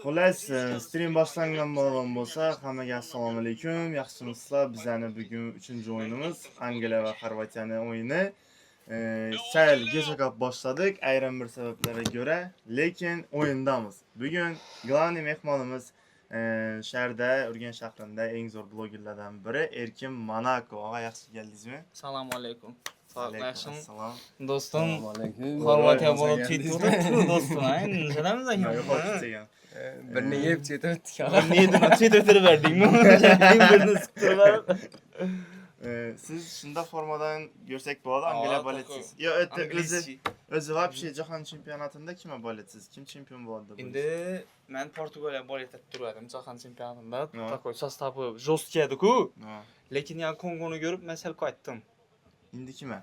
Xullas, stream boshlangan bo'lsa, hammaga assalomu alaykum. Yaxshimisizlar? Bizning bugun 3-o'yinimiz Angliya va Xorvatiyaning o'yini. Sal kechakab boshladik ayrim bir sabablarga ko'ra, lekin o'yindamiz. Bugun glaniy mehmonimiz shaharda, Urganch shahrida eng zo'r blogerlardan biri Erkin Manako. Og'a, yaxshi keldingizmi? Assalomu alaykum. Assalom. Do'stim, Alaykum. Xorvatiya bo'lib ketdi do'stim. Nishadamiz aka? Yo'q, qo'shilgan. Birini yeb chetib Niyatini chetib verdingmi? Birini siqtirib berib. Siz shunda formadan görsak bo'ladi, Angliya boletsiz. Yo, o'zi вообще jahon chempionatida kimga boletsiz? Kim chempion bo'ldi? Endi men Portugaliya boletib turardim jahon chempionatida. Takoy sostavi жесткий edi-ku. Lekin ya Kongoni ko'rib men sal qaytdim. Endi kimga?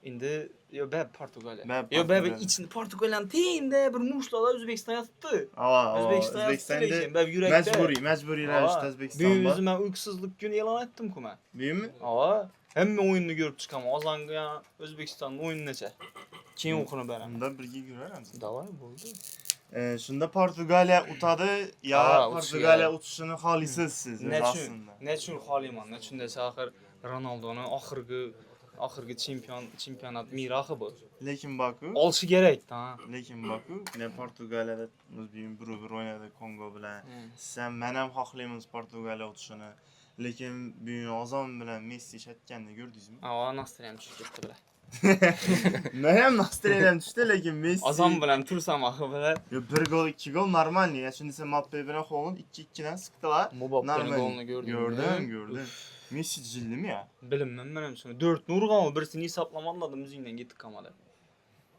Endi yo Portugaliya. Yo içinde Portugaliyani teyinde bir mushlar O'zbekiston yotibdi. O'zbekistonda majburiy ravishda O'zbekiston bor. Bu o'zim uyqusizlik kuni e'lon etdim-ku men. Buymi? Hamma o'yinni ko'rib chiqaman. Ozonga O'zbekistonning o'yinigacha. Keyin o'qini beraman. Unda birga yuramiz. Davay bo'ldi. Shunda Portugaliya utadi, yo Portugaliya utishini xohlaysiz siz aslında. Nechun xohlayman? Nechun desa axir Ronaldoning oxirgi chempionat mirohi bu. Lekin Baku Olishi kerak, ha. Lekin Baku, ne Portugaliyada o'zbek bir o'ynadi Kongo bilan. Sen men ham xohlaymiz Portugaliya utishini. Lekin bu Ozon bilan Messi shatganini ko'rdingizmi? Nasriyam tushib ketdi bilan. Men ham Nasriyam tushdi, lekin Messi Ozon bilan tursam axir bilan. Yo, 1 gol 2 gol normalniy. Ya şimdi sen Mbappe bilan Holland 2-2dan siqdilar. Mbappening golini Gördüm. Messi jildimi ya? Bilimmen men ham shuni 4 urgan, birisini hisoblamadim, o'zingdan ketib qolmadi.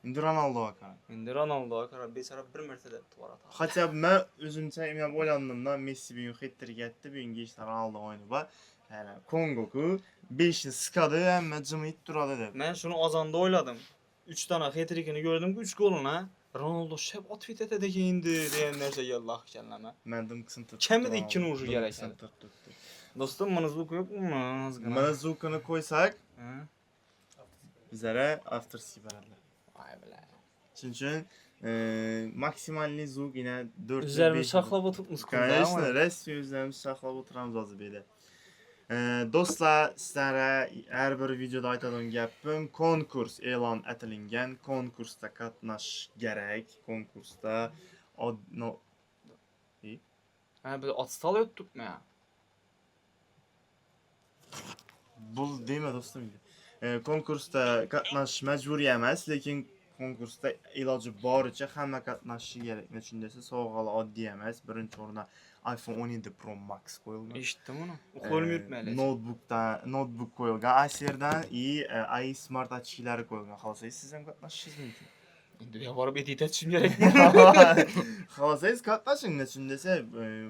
Endi Ronaldo akar. Endi Ronaldo akar besara bir marta to'g'ri. Hatto men o'zimcha men o'ylandimda Messi bugun hat-trick etdi, bugun işte Ronaldo o'yini bor. Yani Kongo-ku 5ni siqadi, hamma jimib turadi deb. Men shuni Ozonda o'yladim. 3 dona hat-trickini ko'rdimku, 3 golini Ronaldo shep otfit etadi endi degan narsa keldi ahkallama. Men dimkisini tutdim. Kamida 2 ni urji kerak. Do'stim, mana звук yo'qmi? Mana звукini qo'ysak, bizlara avtorskiy beradilar. Vay bilan. Shuning uchun maksimalniy звук yana 4 O'zlarimiz saqlab o'tiribmiz. Конечно, rasmiy o'zlarimiz saqlab o'tiramiz hozir bu yerda. Do'stlar, sizlarga har bir videoda aytadigan gapim, konkurs e'lon etilgan. Konkursda qatnashish kerak. Konkursda biz otstal o'tibmi? Bu deyma do'stim. Konkursda qatnashish majburiy emas, lekin konkursda iloji boricha hamma qatnashishi kerak. Nechun desa, sovg'alar oddiy emas. Birinchi o'rinda iPhone 17 Pro Max qo'yilgan. Eshitdim uni. Qo'lim yurtmaydi. Notebook qo'yilgan. Acer'dan i Smart ochkilari qo'yilgan. Xohlasangiz siz ham qatnashishingiz mumkin. Endi borib etishim kerak. Xohlasangiz qatnashing, nechun desa,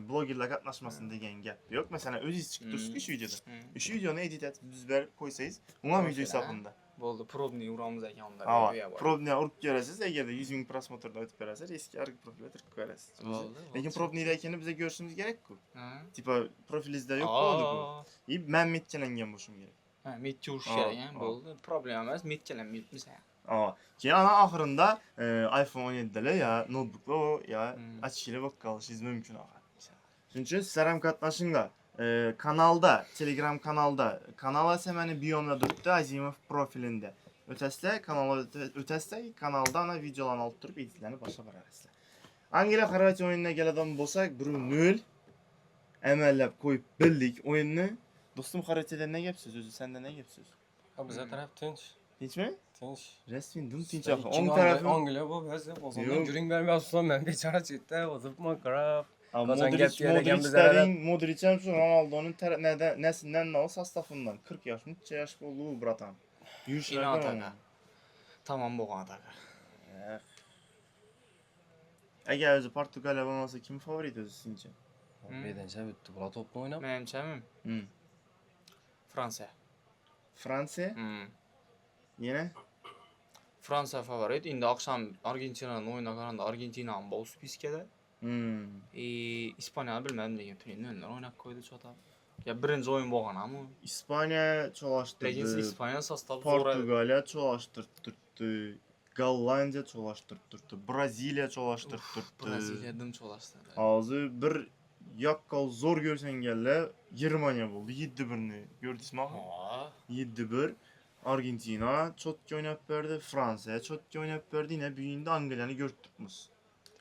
blogerlar qatnashmasin degan gap yo'q. Masalan, o'zingiz chiqib tursiz shu videoda. Shu videoni edit etib berib qo'ysangiz, umuman video hisobida. Bo'ldi, probniy uramiz ekan unda. Probniy urib ko'rasiz, agarda 100 ming prosmotrdan o'tib berasiz, eski arg profilga kirib ko'rasiz. Lekin probniyda ekanini bizga ko'rishimiz kerak-ku. Tipo profilingizda yo'q bo'ldi-ku. Men metkalangan bo'lishim kerak. Metga urish kerak, bo'ldi. Problem emas, metkalanmayapmiz. Keyin ana oxirida iPhone 17 ya notebooklar ya ochkili bo'lib qolishingiz mumkin axir. Shuning uchun sizlar ham qatnashinglar. Kanalda, Telegram kanalda, kanal esa meni biyomda turibdi, Azimov profilinda. O'tasizlar, kanalda ana videolarni olib turib, editlarni boshlab borasizlar. Angliya Xorvatiya o'yiniga keladigan bo'lsak, 1-0 amallab qo'yib bildik o'yinni. Do'stim, Xorvatiyada ne gapsiz o'zi? Senda ne gapsiz? Biza taraf tinch. Tinchmi? Tinch. Rasmiy tinch axir. O'ng tarafi Angliya bu o'zi bozordan yuring bermayapsiz, men bechora chetda o'zibman qarab. Modric ham shu Ronaldoning nasidan sostafidan 40 yosh, necha yosh bo'ldi u bratan. Yurishlar tamam bo'lgan aka. Agar o'zi Portugaliya bo'lmasa kim favorit o'zi sizcha? Bedancha bitta bola to'pni o'ynab. Menimchami? Fransiya. Fransiya? Yana? Fransiya favorit. Endi oqshom Argentinaning o'yinida qaraganda Argentina ham bol spiskada. İspanya'yı bilmem degan trenlerlar o'ynab qo'ydi chota. Ya birinchi o'yin bo'lgan ham. İspanya çoğaştırdı. Lekin İspanya sostavı Portugaliya çoğaştırdı. Gollandiya çolaştırıp durdu. Braziliya çolaştırıp durdu. Braziliyadan çolaştırdı. Ağzı bir yakkal zor görsen gelle Germaniya oldu. 7-1'ni gördünüzmü? Aa. 7-1. Argentina çok oynap verdi. Fransa çok oynap verdi. Yine büyüğünde Anglia'nı gördükmüz.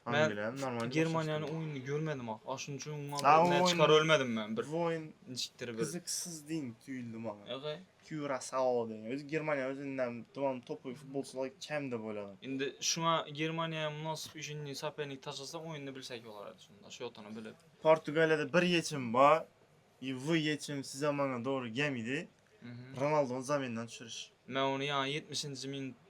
Anglia normalde Germaniyanın oyununu görmedim ha. Aşınçı Ha, ne o çıkar oyun- ölmedim ben. Bir Bu oyun niciktir bir. kızıksız değil tüyüldüm ama. Okay. Curaçao diye. Öz Germaniya özünden tamam topu futbolçular kem de böyle adam. Indi şuna Germaniya münasip üçüncü sapernik taşısa oyununu bilsek olar aslında. Şu otunu bilip. Portugalya'da bir geçim var. Bu geçim size zamana doğru gemidi. Ronaldo'nun zaminden düşürüş. Ben onu yani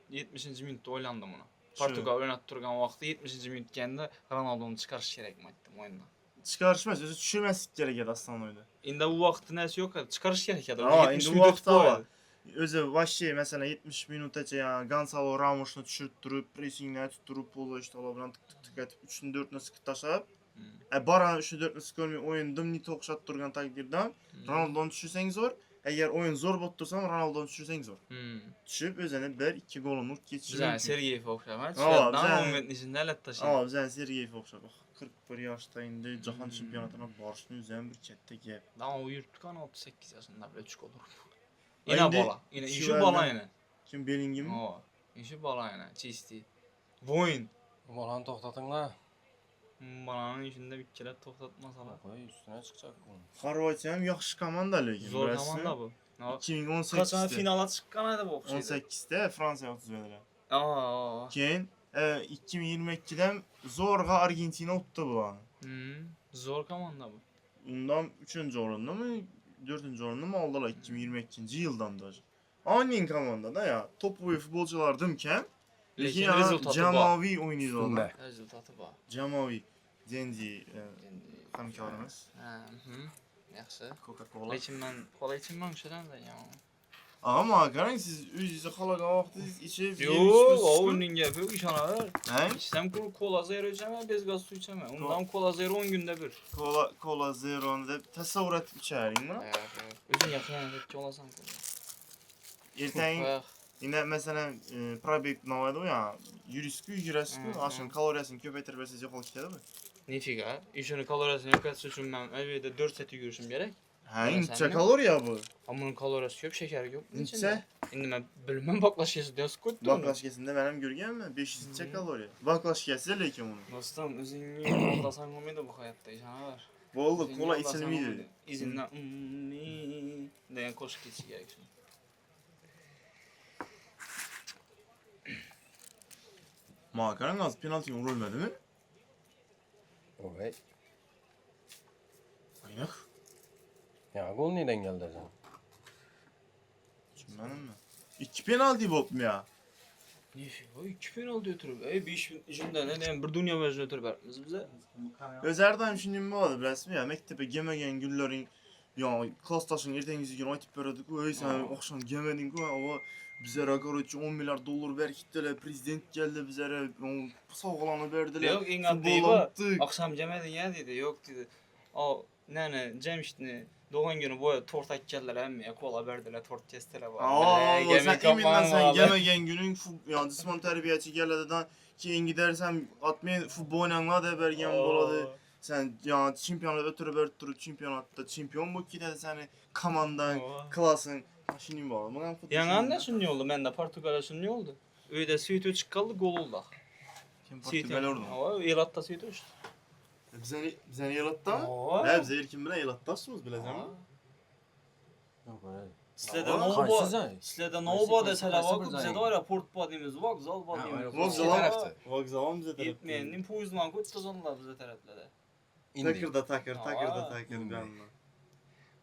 70. minutda oylandım onu. Portugal oynat turgan vaqtda 70. minut gende Ronaldo'nu çıkarış gerek mi ettim oyundan. Çıkarışmaz, özü düşürmezlik gerek edi aslında oydu. Indi bu vaqtda näsi yok ya, çıkarış gerek ya da. Aa, indi bu vaqtda var. Özü vahşi mesela 70 minutaca ya Gonzalo Ramos'unu düşürttürüp, pressing'le tutturup, polo işte olabilen tık tık etip 3'ünü 4'üne sıkıp taşap. Baran 3'ünü 4'üne sıkıp görmey oyun dımniti okşat durgan takdirde Ronaldo'nu düşürsen zor. Eğer oyun zor bot dursan Ronaldo'nu düşürsen zor. Düşüp özene 1-2 golunu geçirmek. Güzel, Sergeyev okşamak. Aa, Daha güzel. 10 metre içinde elet taşıyın. Ama bizden Sergeyev okşap. 41 yaşta indi Cahan Şampiyonatına barışını üzen bir chat'te gep. Daha o yurtkan 38 yaşında böyle çık olur. Ay, Yine indi bala. Yine şu işi anda- bala yine. Kim Bellingham? O. İşi bala yine. Çisti. Voyn. Balanı toktatın la. Balanın işinde bir kere toktatmasalar. Koy üstüne çıkacak bu. Xorvatiya ham yaxshi komanda lekin. Zor bilasizmi? komanda bu. Kaçan 2018'de. finala çıkan edi bu okşaydı. 18'de Fransiya utuz verdiler. Aa. Keyin 2022'den zorga Argentina uttu bularni. Zor komanda bu. Undan 3-cü orunda mı, 4-cü orunda mı aldılar 2022 yıldan da. Aynı komanda da ya. Top boyu futbolculardım Lekin ya rezultatı bu. Cemavi oynaydılar. Üstünde. Rezultatı bu. Cemavi. Dendi hamkarımız. Ha, yaxşı. Coca-Cola. Kola için ben şuradan da ya. Ama qarang siz o'zingizni xalagan vaqtingiz ichib Yo'q, o'yinning gapi yo'q, ishonaver. Ha? İçsem kola zero içemem, bez gaz su içemem. Ondan kola zero 10 günde bir. Cola Zero'nu deb tasavvur etib icharingmi? Özün yaxshi deb olasan kola. Ertaň yine mesela probek navaydi o ya. Yurishku, yurashku, ashun kaloriyasini ko'paytirib bersangiz yo'qolib ketadimi? Nechiga? Ishini kaloriyasini yo'qotish uchun men aviyada 4 set yugurishim kerak. Ha, incha kaloriya bu. Ama bunun kaloriyasi ko'p, shakari ko'p. Necha? Endi men bilmam baklashkasi deb ko'tdi. Baklashkasida men ham ko'rganman, 500 cha kaloriya. Baklashkasi lekin uni. Dostum, o'zingni aldasan bo'lmaydi bu hayotda, ishonaver. Bo'ldi, kola ichilmaydi. İzinden degan qo'shiq ketishi kerak shuni. Ma qarang, hozir penaltiga urilmadimi? Oy. Ayniq. Ya gol neden geldi sen? Tushunmadimmi? 2 penalti bo'libmi ya? Voy 2 penalti o'tirib, 5 ishimda ne degan bir dunyo vajni o'tirib beribmiz biza. Öz her daim shunday bo'ladi, bilasizmi? Ya maktabga kelmagan kunlaring, yo klassdoshing ertangi kun aytib beradi-ku, "Ey sen oqshom kelmading-ku, ava bizlarga короче 10 milliard dollar berkitdilar, prezident keldi bizlarga, sovg'alarni berdilar." Yo'q, eng oddiy bu. Oqshom jamading ya dedi. Yo'q dedi. O nani Jamshidni doğan günü boya tort akkellar hamma kola berdilar, tort kesdilar. Aa, sen emindan sen gelmegen günün ya disman terbiyachi keladidan keyin gidersen atmay futbol oynanglar deb bergan bo'ladi. Sen ya chempionat o'tirib berib turib chempionatda chempion bo'lib ketadi seni komandan, klassing. Shuning bor. Bundan futbol. Yanganda shunday oldu. Menda Portugaliya shunday oldu. Uyda suyutu chiqib qoldi, gol oldu. Kim Portugal urdi? Ha, elatda suyutu işte. Bizani elatdami? Ha, biz erkin bilan elatdashmiz, bilasizmi? Yok öyle. Sizlarda Aa, ne Kaçsız oldu? ay. Sizlarda ne Qaysi- oldu qaysi- deseler qaysi bak bir bizde joy? var ya port badimiz, vokzal badimiz. öyle. Vokzal tarafta. Vokzal bize tarafta. Yetmeyenin poyuzdan koyup tazanlar bize taraflarda. İndi. Takır Aa. canlı.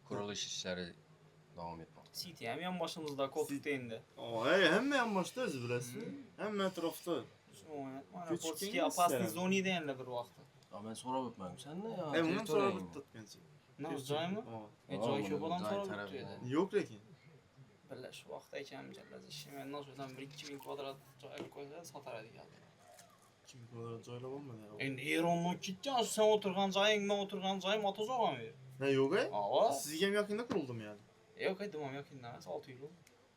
Kuruluş işleri devam etmek. City hem yan başımızda koltukta indi. Aa, hem yan başda özü bilasizmi? Hem etrafta. Mana Küçük Portski kengez apasni sen. zoni deyenler bir vaqtda. Ya ben sonra bitmem. Sen ne ya? Bundan sonra bir tutgancha. Ne joy mu? Joy ko'p odam so'rab turibdi. Yo'q lekin. Birlash vaqtda ekan jallaz ishi. Men nashodan 1-2000 kvadrat joy qo'ysa sotar ekan. Kim kadar joylab olmadı ya. Endi Erondan ketgan, sen o'tirgan joying, men o'tirgan joyim Otazo'g'am ber. Ne yo'q ay? Ava. Sizga ham yaqinda qurildim yani. Yo'q, aytdim, yo'q emas, 6 yil.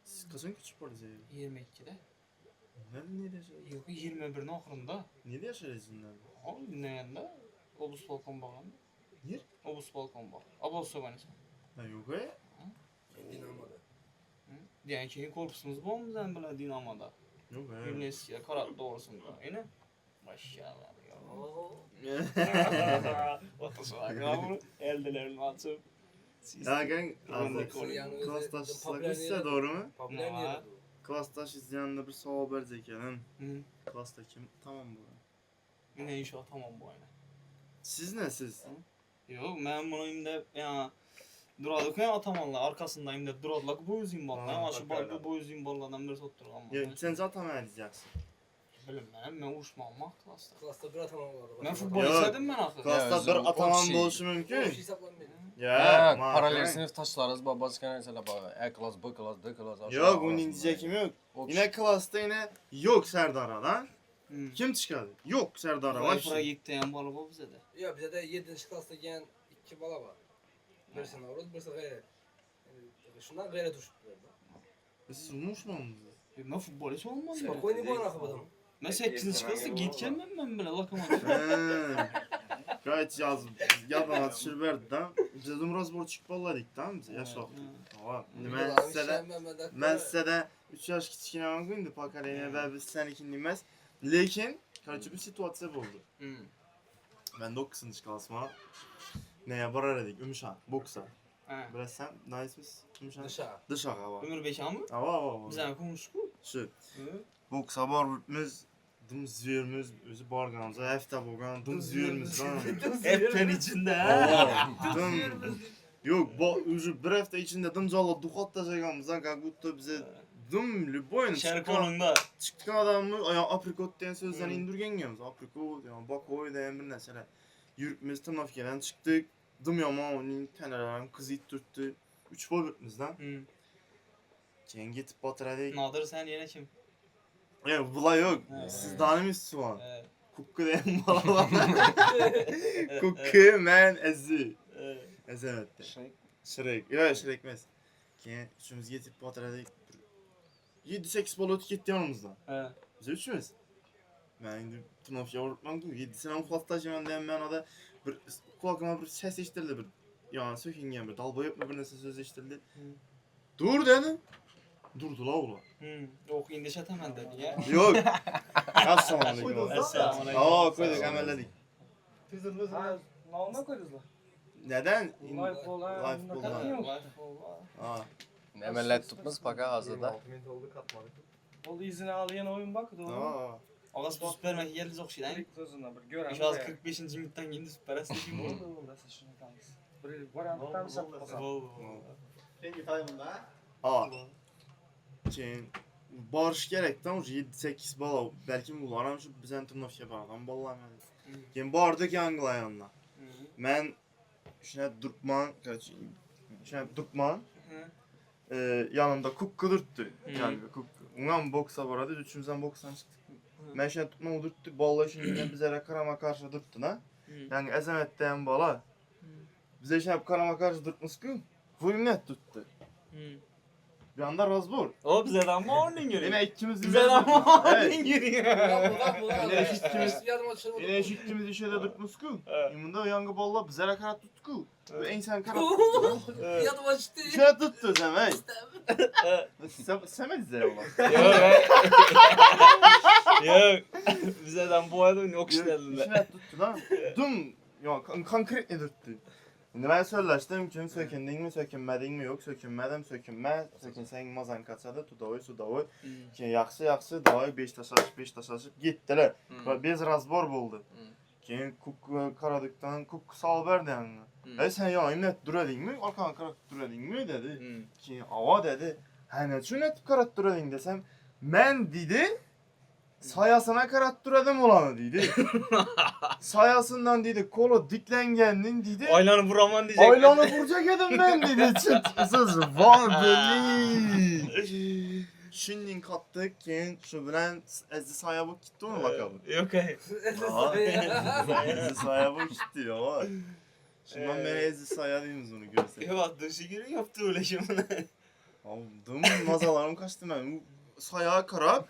Siz qachon ko'chib bordingiz? 22'de. Nerede yaşayacağız? Yok 21'nin ahırında. Nerede yaşayacağız bunlar? Abi neyende? Obus balkon bağın. Yer? Obus balkon bağ. Abol sögönüz. Ha yok ya. Dinamada. Yani keyin korkusumuz bu mu sen böyle dinamada? Yok ya. Gümleşiye karat doğrusunda. Yine? Maşallah ya. Otusu akabı eldelerini açıp. Ya gen Güvenlik azıcık oluyor. klastaşlıksa doğru mu? Popüler Ama- yeri. Klastaş izleyende bir savol verecek yani. Hı. Klasta kim? Tamam bu. Yine inşallah tamam bu aynen. Siz ne siz? Yok ben bunu imde ya duradık ya atamanla arkasındayım da duradılar bu yüzüm balla. Ama şu bak bu yüzüm balladan bir tutturgan Ya balla. sen zaten edeceksin. Bilmem ben uçmam klasta. Klasta bir atamam var. Ben futbol Yok. istedim ben axı. Klasta özüm, bir ataman şey- boluşu O mümkün. şey hesaplanmıyor. Ya, paralel sınıf taşlarız babası mesela A klas, B klas, D klas. aşağı Yok bunun arasında. İngilizce kim yok. O Yine klasta yine yok Serdar'a lan. Hı. Kim çıkardı? Yok Serdar'a Vay var. fıra gitti yan balı bu bize de. Ya bize de 7. klasta gelen 2 bala var. Birisini Avrupa, birisi gayret. Şundan gayret uçtular. Siz unutmuş mu? Ben futbol hiç olmam ya. Spokojni bu ana kadar. Ben 8. klasta gitken ben bile lokomotiv. Gayet yazdan atışır verdi da. Biz Razbor çıkıp valladik tamam mı? Yaş vakti. Tamam. Ben size de 3 yaş kiçikine angındı pakalene ve biz sen ikindi mez. Lekin karşı bir situasiya oldu. Hı. Ben 9. klasma. Neye barar edik? Ümüşhan, boksa. Ha. Biraz sen ne ismiz? Ümüşhan. Dışarı. Dışarı hava. Ömür beşan mı? Hava. Biz ana konuştuk. Şu. Hı. Boksa barımız. Dım ziyirimiz, özü barganımıza, hefte boğan, dım ziyirimiz lan. Hepten içinde ha. Dım. Yok, özü bir hafta içinde dım zala dukat da çekamızdan kagutta bize dım lüboyun Şerkonunda. çıktık adamı aprikot diyen sözden indirgen gelmiz. Aprikot, yani bak o diyen bir mesela. Yürütmez tırnafkeden çıktık. Dım yama onun tenelerim kızı ittirtti. 3 boy bitmizden. Hı. Keyin gitip batıradık. Nadir sen yine kim? Ya bula yok. He. Siz danimiz su an. Evet. Kukku diyen balalar. Kukku men ezi. Evet. Ezemette. Şirek. Yok Şirek mes. Keyin üçümüz yetip batıradık. 7-8 bol ötü gitti yanımızdan. Evet. Bize üçümüz. Ben indi tırnafya vurutmam ki 7 sene kulaktaşıman diyen ben o da bir kulakıma bir ses iştirdi bir. Yani sökingen bir dalba yok mu bir nesi söz iştirdi. Dur dedim. Durdu la oğlan. Hı. Yok indiş atamam dedi ya. Yok. Assalamu alaikum. Esselamu aleyküm. Aa koyduk emelledik. Normal koyduzlar. Neden? Life olan. Life olan. Aa. Emellet tutmaz paka hazırda. Ol izini alayan oyun bakdı o. Aa. Ağız bu süpermek geldi çok şeyden. İlk sözüne bir gören. Şu az 45. minuttan geldi süper aslı kim oldu? Oldu oldu şunu tanış. Bir varantıktan sattı kazan. Aa. Keyin barış gerekten o 7-8 bala belki bularam şu bizden tırnafya baradan ballanmadı. Keyin bardık yangılayanla. Men şuna durpman, şuna durpman. Yanımda kukku durttu. Yani kukku. Ulan boksa baradı, üçümüzden bokstan çıktık. Ben şuna tutma durttu, balla şimdi bize karama karşı durttu na. Yani ezemetten bala. Bize şuna karama karşı durtmuş ki, full net tuttu. Bir anda razbor. O bize de morning Yine görüyor. ikimiz Bize de morning görüyor. Yine ikimiz işe de durtmuş ki. Imında yangı balla bize karat tuttu ki. Ve insan karat tuttu. Yadım açtı. Şuna tuttu sen hey. Sen mi dizere olan? Yok. Bize de bu arada yok işlerinde. Şuna tuttu lan. Dum. Ya konkret ne tuttu? Şimdi ben söyleştim kim sökündün mü sökünmedin mi yok sökünmedim sökünme sökünsen mazan kaçadı tudağı ki yaxşı dağı 5 taşlaşıp gittiler. Biz razbor buldu. Keyin kuk karadıktan kuk sal verdi yani. Sen ya imnet duradın mı? Arkan karat duradın mı dedi. Ki ava dedi. Hani şu net karat duradın desem men dedi. Sayasına karat duradım olanı dedi. Sayasından dedi kolu diklengendin dedi. Aylanı vuraman diyecek. Aylanı vuracak edim ben dedi. Çıtısız var belli. Şimdi kattık keyin şu bilen ezdi saya bu gitti mi bakalım. Yok hayır. Ezdi saya bu gitti ya. Şimdi ben ezdi saya değiliz onu görsek. Yok attığın şekeri yaptı öyle şimdi. Aldım mazalarım kaçtı ben. Saya karab.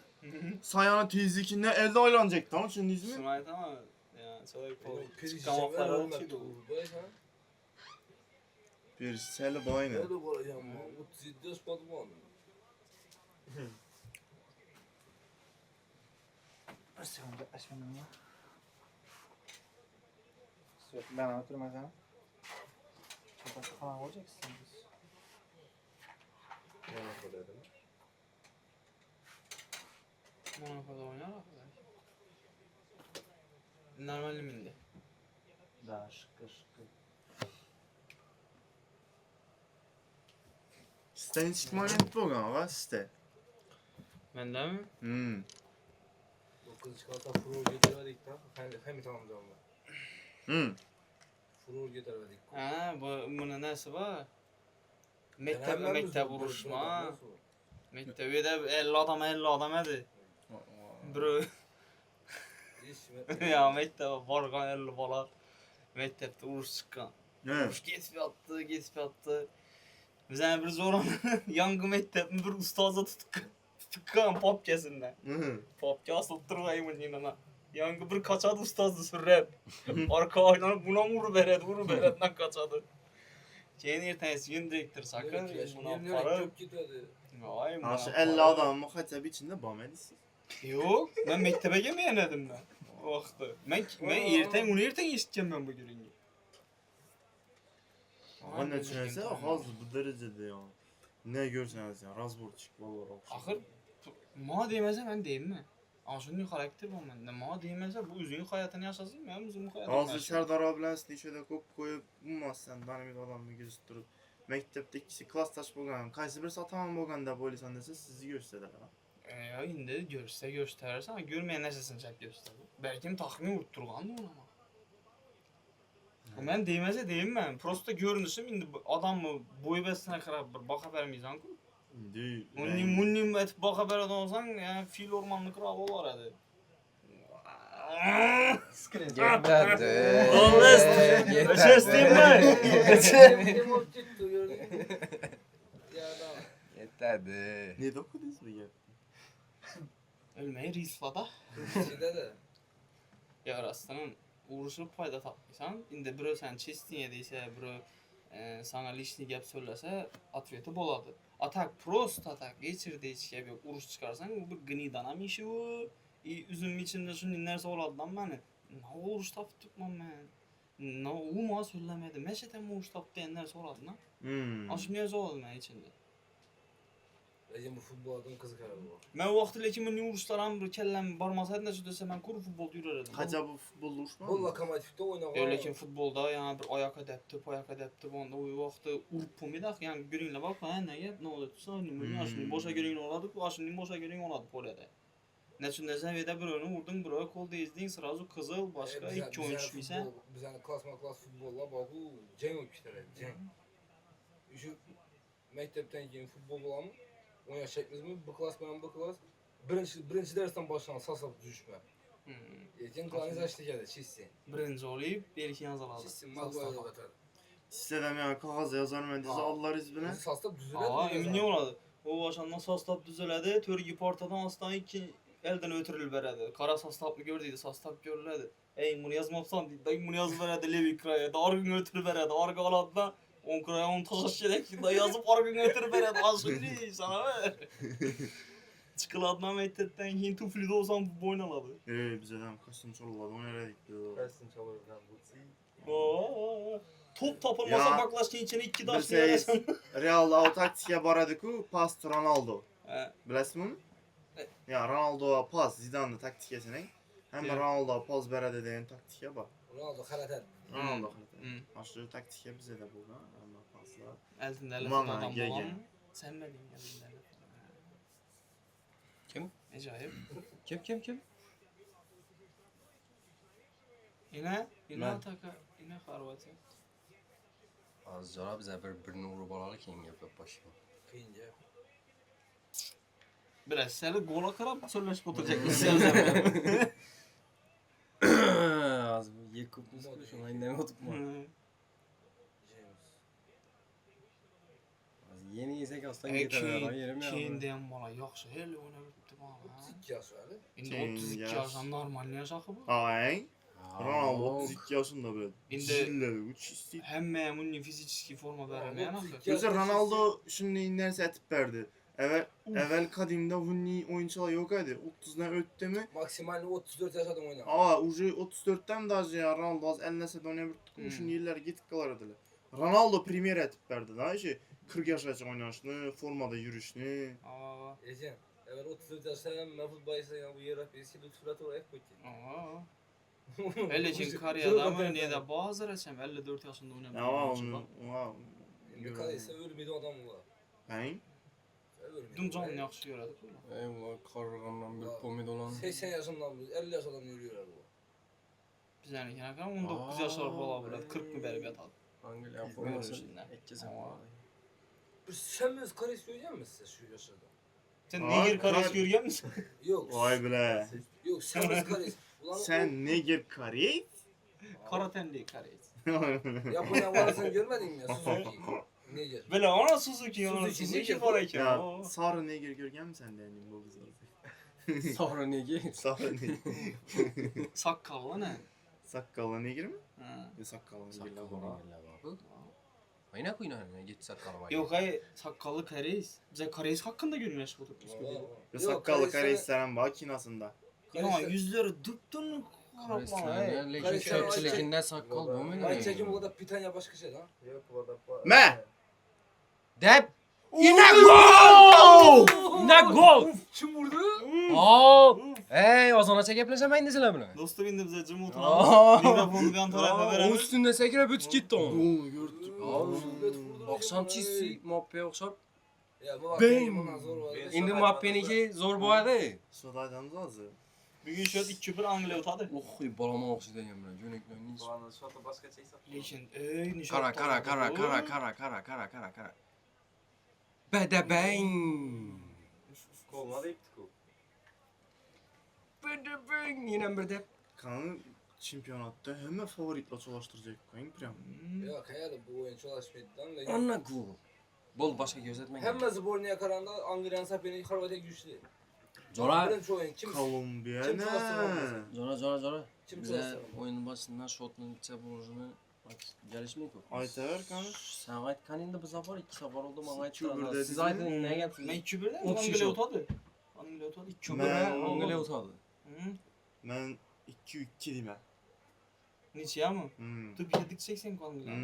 Sayanın tezliğinde elde oynanacaktı ama şimdi izmi. Sunaydı ama yani çalayıp Perişan çıkamaklar olmak olmuştu. turda ha. Bir seli boynu. Ne de var ya, 37 yaş patron. Ben oturmasam. Çok falan olacaksın biz. Monaco'da oynar arkadaş. Normal miydi? Daha şıkkı şıkkı. Sizden hiç ihtimal etti o galiba sizde. Bende mi? 9 çıkarsa furor getirdik da. Hem tamamlayacağım ben. Furor getirdik. Ha, bunun nesi var? Hemen Mektep vuruşma. Mektebe de 50 adam hadi. Bro. Ya mektebe vargan 50 bala. Mektepte vuruş çıkan. Ne? Vuruş geçip yattı. Bizden bir zoran yangı mektebin bir ustaza tutkan popkesinden. Popkas tutturmayımın yinana. Yangı bir kaçadı ustazdı sürrep. Arka aylanıp buna vuru beredden kaçadı. Şeyin ertesi gün direktör sakın buna para. Çok gidiyordu. Ay buna Aşı para. 50 adam mı kaçab içinde bamedisi. Yok, ben mektebe gelmeyenedim ben. O vakti. Ben onu erten işiteceğim ben bu günü. Ama ne düşünürse az bu derecede ya. Ne görseniz ya razborçik vallahi. Axır ma demese ben deyim mi? Aşının karakter var mende. Ma demese bu üzünün hayatını yaşasın ben üzünün hayatını Azı yaşasın. Serdar abilensin içede kok koyup ummazsan benim adamı gözüktürüp mektepte ikisi klastaş bolgan, qaysı bir satan bolganda boylisan dese sizi gösterir ha. Ya indi görse gösterirse ama görmeyen nesesini çek gösterir. Belki tahmin urtturgan da ona ama. Ben demese deyim ben. Prosta görünüşüm indi adam mı boyu besine karab bir baka vermeyeceksin ki. Değil. Munnim et baka vereden olsan ya fil ormanlı kralı olar hadi. Yeterdi. Yeterdi. Ne dokudunuz mu ya? Ölmeyi risfada. Şeyde de. Ya rastlanın uğraşıp fayda tapmıysan, indi biri sen çestin yediyse, biri sana lişni gap söylese, atveti boladı. Atak prost atak geçirdi içke bir uruş çıkarsan, bu bir gnidanam işi bu. Üzüm içinde şu dinlerse oladıdan beni. Ne uruş taptık man ben. Ne uğma söylemedim. Meşeten uruş taptı diyenler soradı lan. Aşmaya zor ben içinde. Ecem bu futbol adam kızı kararı var. Ben o vakti lekimin uğraşlarım bir kellem barmasaydı da şu dese ben kuru futbol yürürüm. Kaça bu futbol uçma Bu lokomotifte oynamak. Lekin futbolda yani bir ayak adaptip onda o vakti urpum idak yani görünle bak ha ne yap ne oldu sen ne yaşını boşa görün oladık bu aşını boşa görün oladı polede. Ne için de seviyede bir önü vurdun bir kolda izdin sırası kızıl başka iki oyuncu ise. Biz yani klas futbolla bak bu Cenk öpüşler Cenk. Şu mektepten keyin futbol bulamı oynayacakmız mı? Bu klas benim bu klas. Birinci dersten başlanan sasap düşme. Cenk klanız açtı geldi çizsin. Birinci olayıp belki yazıladı. Çizsin mal böyle batar. Sizden ya kağıza yazar ben dizi Allah izbine. Bizi sasap düzüler. Aa emin ne oladı? O başandan sastap düzeledi. Törgü partadan aslan iki elden ötürül veredi. Kara sastap mı gördüydü sastap görüledi. Ey bunu yazmapsan deydi. Dayı bunu yazı veredi Levi Kraya. Da argın ötürü veredi. Argı aladına 10 kraya 10 taş gerek. Da yazıp argın ötürü veredi. Aşırı sana ver. Çıkıladına mektetten keyin tuflide olsam bu boyun aladı. Bizeden kaçın çolulladı o nereye gitti o. Versin çalıyor ben bu. Top tapılmasa Ya, baklaşken içine iki taş Bilseyiz yeresen. Real'da o taktiğe baradı ku pas Ronaldo. He. Bilasizmi onu? Evet. Ya Ronaldo'ya pas Zidane'da taktikesine. Hem de Evet. Ronaldo'ya pas berede deyen taktiğe bak. Ronaldo harakat. Ronaldo Hı. aşırı taktiğe bize de bu da ama paslar. Eltinde elefin Mana, adam gege. olan mı? Sen mi diyeyim eltinde elefin? Kim? Acayip. Kim? Yine Ben. ataka, yine Хорватия. Az cana bize birini vurup alalı ki yapıp başına. Kıyınca. Biraz seni gola karab söyleşip oturacak mısın sen? Az bu yıkıp muskulu şuna inlemiyorduk mu? James. Az Yeni yesek aslan E, yeter adam yerim ya. keyin de ham bola yaxshi hel o'ynab yuribdi baba. 32 yaş var. Endi Keyin 32 yaş. yoshdan normal yosh bu. Ay. Ronaldo 32 yaşında böyle. Endi- Zilleri uçuştu. Hamma ham unga fizический forma beramiz axir. Özür Ronaldo şimdi nerse etip verdi. Evvel kadimde Vunni oyuncular yok idi. 30'dan öttü mü? Maksimal 34 yaş adam oynar. Aa, ucu 34'ten de az ya Ronaldo az ellese de oynayıp Hmm. şimdi yıllar gittik kalardılar. Ronaldo premier etip verdi daha işi. 40 yaşaca oynayışını, formada yürüyüşünü. Aa. Ece, evet 34 yaşta ben futbol izleyen bu yer piyasi lütfrat olarak koydu. Aa. Hele için kariyada mı ne de bazı reçem 54 yaşında oynamış. Ya onu, Ne kadar ise ölmedi adam var. ben Dün canlı yaxşı görədi bu. Eyvallah kargandan bir pomidolan. 80 yaşından 50 yaş adam yürüyor bu. Bizəni kənar 19 yaşlar bola bilər, 40 mı bərib yatadı. Angliya Görürsün forması. lan. Ekkesin. Aa. Bir sen biz kares görüyor musun şu yaşlarda? Sen Aa, Niger karesi kar- görgən misin? Yok. vay bile. Yok sen biz kares. Ulan Sen Neger Kari? Karatenli karesi. Japonya varasını görmedin mi ya Suzuki? Nece? Belə ona Suzuki, ona Suzuki, Suzuki Niger. var ekan. Ya Sarı Neger görgen mi sen de emin bu kızı? Sonra ne ki? Sarı Neger. Sakkallı nə? Sakkallı Neger mi? Ha. Ya sakkallı Neger la Sakkalı bana. babu. Ayna kuyna ne git sakkalı var. Yox ay, sakkallı kares. Bizə kares haqqında görünəş bu psikoloji. Ya sakkallı Kari istenen bak kinasında. Ya yüzləri düptün Karistane lekin Karistane- köpçülükinde sakkal bu mu? Ben çekim o kadar pitanya başka şey lan. Me! Dep! Yine gol! Yine gol! Kim vurdu? Aa! Hey, o zaman çekebileceğim ben de sana bunu. Dostum indi bizə cım Aa. oturalım. Mikrofonu bir an tarafına O verəmiz. üstünde sekire büt gitti onu. Gol gördük. Akşam çizsi Mbappé'ye okşar. Ya bu Bang! bundan zor var. İndi Mbappé'ninki zor boyadı. Sodaydan da azı. Bugün şöyle 2-1 Angliya utadı. Oh, balama okşaydı yemre. Cönekten hiç. Lekin ey nişan. Kara. Bede bang! Bede bang! Yine bir de. Kanı çempionatta hemen favoritle çolaştıracak koyun prem. Yok hayal bu oyun çalışmadı lan. Lekin- Anna gol. Bol başka gözetmen. Hem Zbornia karanda Anglia'nın sapeni Хорватия güçlü. Zora. Birinci oyun kim? Kolombiya Kim ne? çolaştırmaz? Zora. Kim Bize çalıştırmaz? oyunun başından şotun içe borcunu gelişmeyi yok. Aytever kanı. Sen ait kaninde bu sefer 2 sefer oldu bana ait. İki öbür Siz dedi. ait ne Ben yaptınız? 2-1'də Okşayış Angliya oldu. utadı. Angliya utadı 2-1. Ben- Anglaya utadı. Hı. Ben 2-2 diyeyim. Neçə mı? Top yedik 80 Angliya.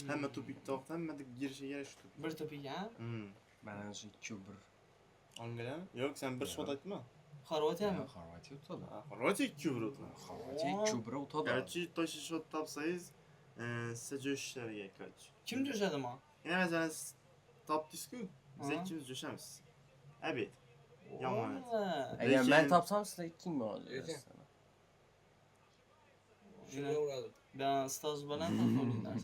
Hemen top ilk taraftan hemen de girişe yarıştı. Bir top ya. Ben şu 2-1. Anglia mı? Yok sen bir shot atma. Хорватия mı? Хорватия utadı. Horvatiya 2 vurdu. Хорватия 2-1 utadı. Gerçi taşı shot tapsayız size coşuşlara kaç. Kim düşədi ma? Yine mesela top disku. Bize Ha. ikimiz coşarız. Evet. Yaman. Eğer ben Lekin- tapsam size kim mi alacak? Lekin- sana? Şuraya uğradı. Ben staj bilan tapolundan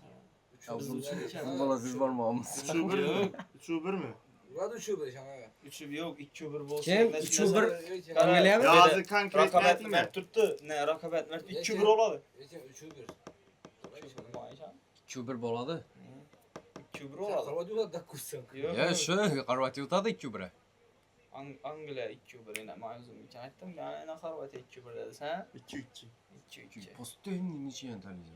Ya Bizim bu için iki futbola siz var mı almışsın? 3-1 mi? Yok. 3-1 mi? Uğradı uçuyor böyle şana. 3-1 yok 2-1 bolsa. Kim? 3-1 Angliya mı? Ya azı kanka Raqabət etmeyeyim mi? mert tutdu. Ne raqabət mert Lekin- 2-1 oladı. Geçen 3'ü 1. 2-1 boladı. 2-1 oladı. Хорватия uğradı da kuşsan. Yok. Ya şu Хорватия utadı 2-1'e. Angliya 2-1 yine mağazım iken ettim. Yani Хорватия 2-1 dedi sen. 2-2. 2-2. Postun niçin yöntemliyiz?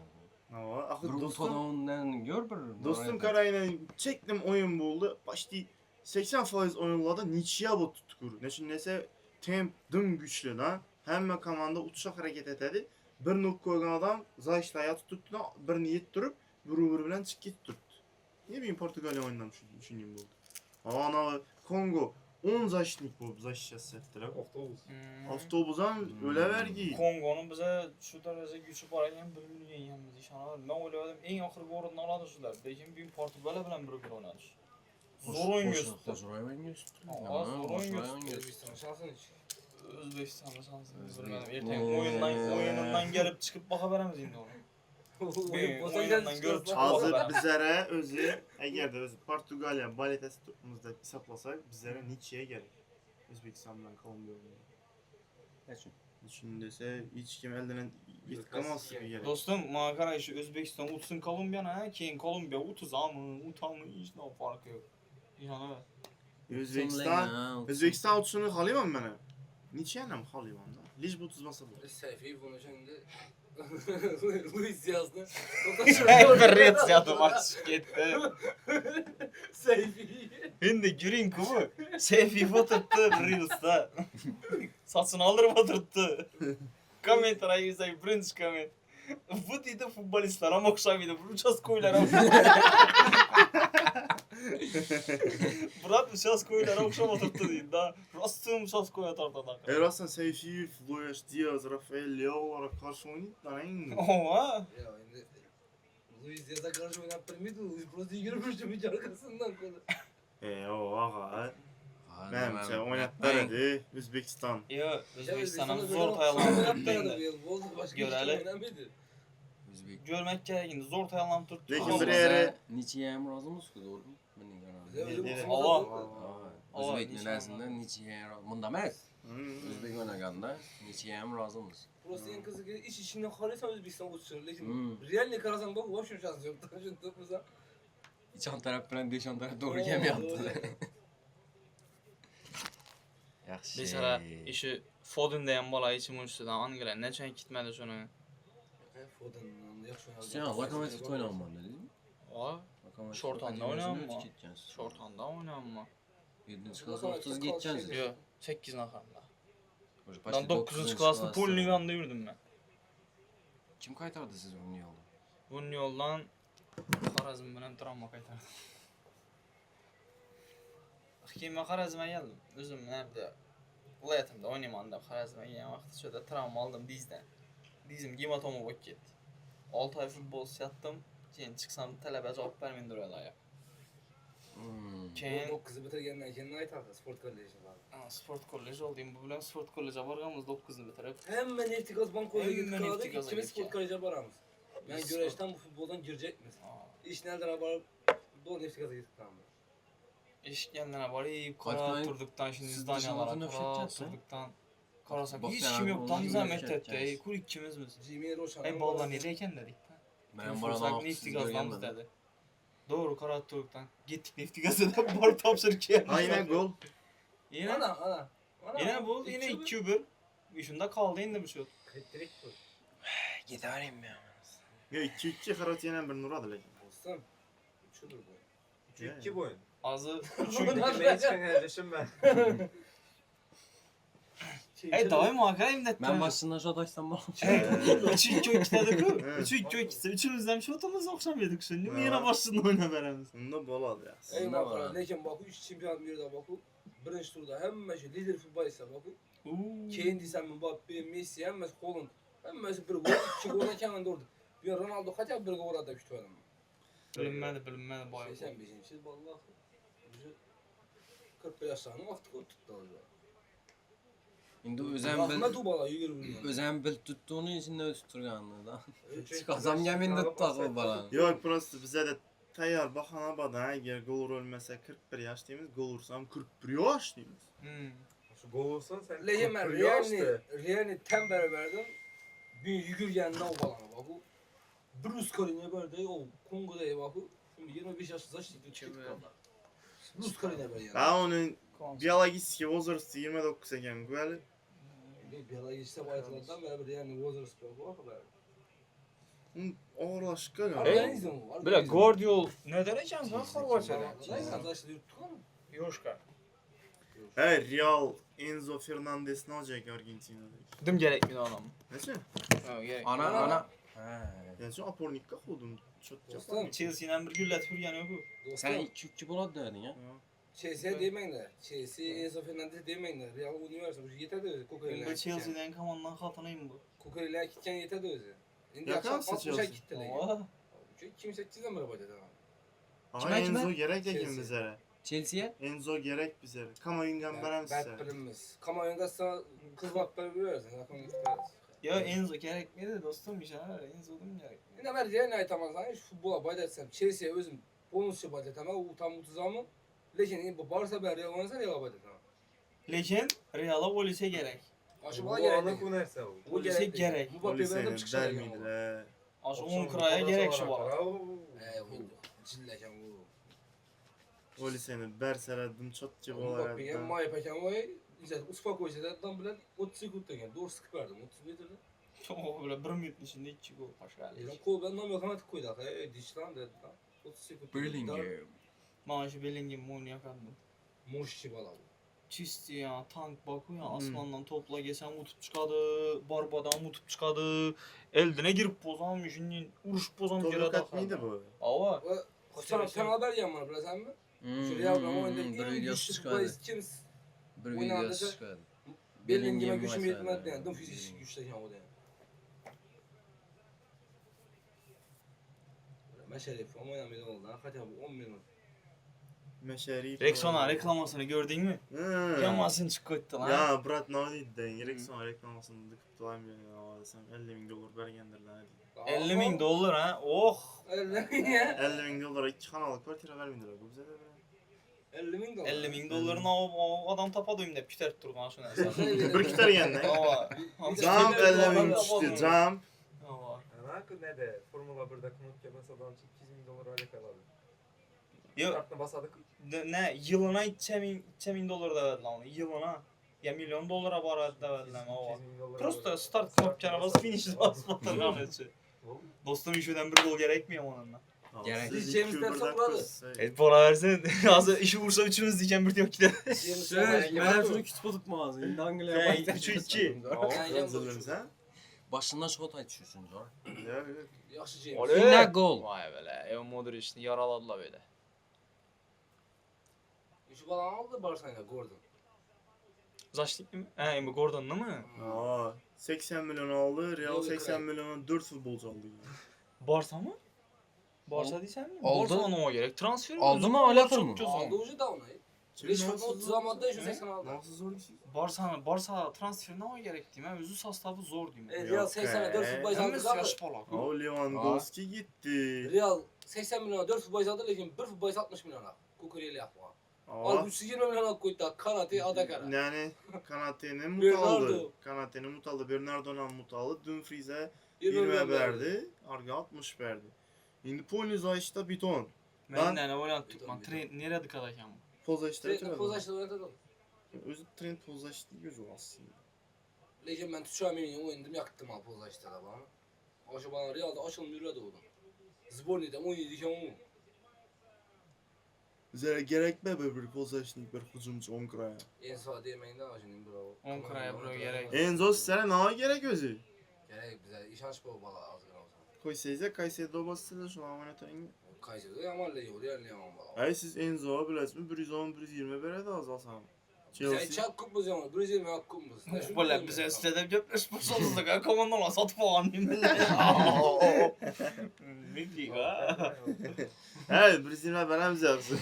Ne var? Akı Bir dostum. utadan gör bir. Dostum Karay'la çektim oyun buldu. Başta 80% oyunlarda Nietzsche'ye bu tutkur. Nese temp dım güçlü lan. Hemen komanda uçak hareket etedi. Bir nok koygan adam Zayşta'ya tuttu. Bir niyet durup bir bilen çık git tuttu. Ne bileyim Portugalya oynamış düşüneyim buldu. Ana Kongo 10 zaşnik bu zaşşası ettiler. Avtobusdan öyle vergi. Kongo'nun bize şu derece güçü var ekan bilmagan ekanmiz ishonadi. Men o'yladim eng oxirgi o'rinni oladi shular. Lekin bugun Portugaliya bilan bir o'ynadi. Zo'r o'yin ko'rsatdi. Zo'r o'yin ko'rsatdi. Aa, zo'r o'yin ko'rsatdi. Özbekistan şansın hiç. O'zbekistonda shansimiz bilmadim. Ertaga o'yindan kelib chiqib baqa beramiz endi uni. Oyundan görüp çıkıp Hazır bakalım. bizlere özü eğer de özü Portugalya baletesi tutmamızda hesaplasak bizlere Nietzsche'ye gerek. Özbekistan bilen Kolombiya oynuyor. Shunda dese hech kim eldan yetkamazsın gerek. Dostum, mağa qara şu Özbekistan utsun Kolumbiyana, ha, keyin Kolumbiya utuzamı, utamı hiç ne farkı yok. İnanı. O'zbekiston o'tishini xohlayman men. Necha ham xohlayman. Lish bu tuzmasa bo'ladi. Sayfiy bunu şimdi Luis yazdı. Bir ret yadım açık gitti. Sayfiy. Şimdi göreyim kubu. Seyfi oturttu Reels'ta. Saçını aldırıp oturttu. Komentara yüzey birinci koment. Bu dedi futbolistlara mı okşamaydı? Bu uçaz koyulara Burak uçaz koyulara okşam oturttu deydi da. Rastım uçaz koyu atardı da. Eraslan Seyfiyev, Luis Diaz, Rafael Leo'lara karşı oynayıp da ne? Oha. Ya şimdi Luis Yaz'a karşı oynayıp bilmiydi. Luis Bros'u yürümüştü bir arkasından kolu. O ağa. Benimce oynatlar idi Özbekistan. Ya Özbekistan'ın Özbekistan'da zor böyle tayalandı oynattı tuttu. ya, bozdu, başka Göreli. hiç kim oynamadı. Görmek gerekindi. Zor tayalandı tuttu. Lekin Ama bir yere Niçin hem razımız ki doğru mu? Benim Bize öyle Evet. bir Allah. kanalda. Özbek neresinde niçin hem bunda emas. Özbek oynaganda niçin hem razımız. Burası en kızı ki iş içinden kalırsan Özbekistan uçuşur. Lekin Hmm. reallik karasan bak boşun şansı yok. Şunu tutmasa. İçan taraf bilen deşan taraf doğru gemi yaptı. Yaxşı. Mesela işi Foden deyen bola içim uçtudan Angela neçen gitmedi şunu. Foden yaxşı oynadı. Sen Lokomotiv oynamaman dedin mi? O Lokomotiv Şortanda oynayamam mı? Gideceksin. şortanda oynanma. 7. klasa 30 gideceksin. Yo 8 nakanda. Ben Başta 9. klasını Pol Liga'nda yürüdüm ben. Kim kaytardı siz bunu yolda? Bunun yoldan Karazm bilen travma kaytardım. Kime Karazm'a geldim. Özüm nerede? Vilayetimde oynayman da Karazm'a gelген vaqtda şöyle travma aldım dizden. Dizim gematoma bo'lib ketdi. 6 ay futbol yattım. Keyin chiqsam talaba javob bermay duradi oyoq. Keyin 9'u bitirgenden keyin aytardı sport koleji var. sport kolleji oldim. Bu bilan sport kollejiga borganmiz 9-ni bitirib. Hemen Neftigoz Banko'ya Hemen gittik kaldık. Neftigoz'a İkimiz gittik. sport koleje varamız. Ben Biz güreşten bu futboldan girecek misin? İş nereden varıp bu Neftigoz'a gittik tamam. Eşik yanlarına barayıp Kaç kara tane- oturduktan şimdi siz izdanyalara dışarıdan kara öpüşeceksin. oturduktan. Karasak Bak hiç ya, kim yok ondan tam gibi zahmet etti. öpüşeceğiz. Kur ikimiz. Jimmy Roşan. Ey ballan nereyken dedik de. Ben Fursak bana nefti siz gazlamız görgenmedin. dedi. Doğru kara oturduktan. Gittik nefti gazete bar tapşırırken. Aynen gol. Yine Ana. yine bu yine 2-1. Şunda kaldı indi bir şey. Kettirik bu. Giderim ya. Ya 2-2 Xarat yana bir nuradi lekin. Olsam. Üçüdür bu. 2 boyun. Azı Nasıl 3'üydü. ya? Ben hiç kanallaşım ben. Ey daim akarayım dedi. Ben başından şot açsam bana. 3-2 dedik. Evet. 3-2 üçümüzden şotumuz okşamıyorduk şimdi. Evet. Yine başında oyna veremiz. Unda bo'ladi ya. Ey Aslında bakara. var. Lekin Baku 3 çempiyon bir yerde Baku. Birinci turda hemmesi lider futbolista Baku. Keyin desem Mbappe, Messi hemmesi Holland. Hemmesi bir gol, 2 goldan kemen durdu. Bir Ronaldo kaçak bir gol orada kütüp adam. Bilinmedi boy. 85. vallahi. Bizi 41 yaşlarının vakti tuttu orada. Şimdi özem Rahmet bil ubala yürür özem bil tuttuğunu içinde öz tuturganlığı da. Çıkasam geminde tutak bana. Yok prosto bize de tayyor bahana badan agar gol urolmasa 41 yosh deymiz, gol ursam 41 yosh deymiz. Şu gol olsan sen Lekin ben 40 yaştı. Real'ni tem beraberdim. Bir yugurgandan o balana baku. Bruce Colin'e böyle o Kongo'da baku. Şimdi 25 yaşında saçlı çıktı kaldı. Bruce Colin'e böyle yani. Ha onun biologический возраст 29 ekan ku. Bir ara geçse bayatlardan beraber yani Wozers bu kadar. Ağırlaşqa ya. Organizm var. Bile Guardiol ne dereceğim lan Хорватiyada? Neyse saçlı yurttuk ama. Yoşka. Hey Real Enzo Fernandez ne olacak Argentina'da? Dim gerek mi adam? Neçe? Ha gerek. Ana. Ya şu apornikka qo'ydim. Chot Dostum, Chelsea'den bir güllet hurgan yok. Sen dostum. 2-3 болады dedin ya. Chelsea demeyin Chelsea Enzo Fernandez demeyin de. Real Universe bu yeter de özü. Ben Kukurela. Chelsea'den kamandan katınayım bu. Kukurela gitken yeter de özü. Şimdi Yakar akşam mısın 60'a Chelsea? gitti de. Oha. Çünkü 28'den beri başladı. Ama Kime? Enzo gerek ekan Chelsea. bizlere. Chelsea'ye? Enzo gerek bizlere. Kamavingan beramiz Ben sizlere. bilinmez. Kamayonda sana kız bakları biliyorsun. Yakın gitmez. Ya Enzo gerekmedi dostum bir şey var. Enzo'dum gerek. Yine ben diğer nihayet tamamsan hiç futbola baydetsem Chelsea'ye özüm bonusçu baydetem ama utam utuzamı. Lekin bu Barça ben Real oynasa Real baydetem. Lekin Real'a gol ise gerek. Aşı Bu bana gerek anlık değil. bu nerse o. Bu Öyleyse gerek değil. gerek. Bu papya Polisini benim çıkışa gerek. vermeydiler. Aşı 10 kiraya gerekşi var. Çilleken bu. Polisini berselerdim çot gibi Bu papya olarak. may peken vay. İşte uspokojda adam bilen 30 sekund degen. Doğru sıkıp verdim. 30 metrede. O böyle 1 minut içinde 2 gol paşa. Elim kol ben nam yakana tık koydu. Diş lan dedi lan. 30 sekund. Bellingham. Maaşı Bellingham oynayakandım. Moşçi bala bu. Çisti ya, tank bakıyor ya, Hmm. asmandan topla gelsen utup çıkadı, barbadan utup çıkadı, eldine girip bozan, şimdi uruş bozan Toprak yere at mıydı bu? Ava. Sen haber yanma bilesen mi? Şuraya ablam oyunda Bir en videosu güçlü çıkardı. futbolist kimsin? Bir Oynandı videosu da- çıkardı. Bellingham'e Bellingham gücüm maçlarda yetmedi yani. yani. Dım fizik güçlüyken o da yani. Meşerif ama oynamaydı oldu. Hakikaten bu 10 minut. Meşeri. Rexona reklamasını gördün mü? Yamasını çıkarttı lan. Ya brat ne dedi? Rexona reklamasını dıkıp dolayım ya. Sen 50 bin dolar bergendir lan. 50 bin dolar ha, oh. 50 bin ya. 50 bin dolara 2 kanalık kvartira vermediler. Bu bize de böyle. 50 bin dolar. 50 bin dolarını o adam tapadıyım da kütert durgan şuna sen. Bir kitar yeniden. Ava. Jump 50 bin düştü. Jump. Ava. Ana ne de Formula 1'de kanıt gelmez adam için 200 bin dolar öyle kalır. Yo, Startına basadık. ne yılına 2 bin dolar da verdiler onu, yılına. Ya milyon dolara barat da verdiler ava. 200 bin dolar Просто öyle. start kapkana bas finish bas batargan etsi. Dostum işeden bir gol gerekmiyor mu onunla? Gerek. Siz James Bond topladı. Para versen hazır işi vursa üçümüz diyeceğim bir yok ki de. Ben şunu küçük olup mu ağzı? İndi Angliya'ya Hey, bak. 3-2. Hazırlarım sen. Başından şut açıyorsun Zor. Ya evet. Yaxşı James. Oley. Yine gol. Vay böyle. Evo Modric'ni yaraladılar böyle. Şu balan aldı Barcelona Gordon. Zaçlık mı? He, Emre Gordon'la mı? Aa, 80 milyon aldı. Real Yok, 80 yok. milyona 4 futbolcu aldı. Barça mı? Barça değilsen mi? Aldı. Barça ona gerek. Transfer Aldı mı, alakalı mı? Aldı ucu da onu. Rashford'un 30 zamanında şu 80 aldı. Nasıl zor bir şey? Barça transferine o gerek değil mi? Özü sastafı zor değil mi? Real Yok 80'e 4 be. futbolcu Hem aldı. de kaldı. yaş palak. O Lewandowski gitti. Real 80 milyona 4 futbolcu aldı lakin 1 futbolcu 60 milyona. Kukureli yapma. Al Aa, 320 milyona koydu. Kanate Adakara. yani Kanate'nin mut Bernardo. aldı. Kanate'nin mut aldı. Bernardo'nun mut aldı. Dumfries'e 20 verdi. Arga 60 verdi. Şimdi Poliz'a işte biton. Ben de ne olan tutman. Nerede kadar mı? Poza işte. Pozaşta oynadı. Özü trend poza işte gözü aslında. Lakin ben tuşa mini oynadım yaktım ha Pozaşta da bana. Aşı bana Real'da açılmıyor da oldu. Zborni'de 17 iken o. Zere gerekme be bir poza işte bir hücumcu 10 kraya. En sağ demeyin de aşının bravo. 10 kraya bro gerek. Enzo sana ne gerek özü? Gerek bize işanç bu bala azgın olsa. Koysaydı Kayseri dobasıyla şu an monitoring. Kayseri'de yaman leyi oluyor yani yaman bala. Ay siz Enzo'ya bilesiniz 110 120 bere de azalsam. Sen Chelsea. çak kup bu zaman. Brezilya mı kup bu? Böyle bize isteden yapmış bu sonsuza kadar komandolar satıp falan değil mi? Ne diyor ha? Evet, Brezilya benim yapsın.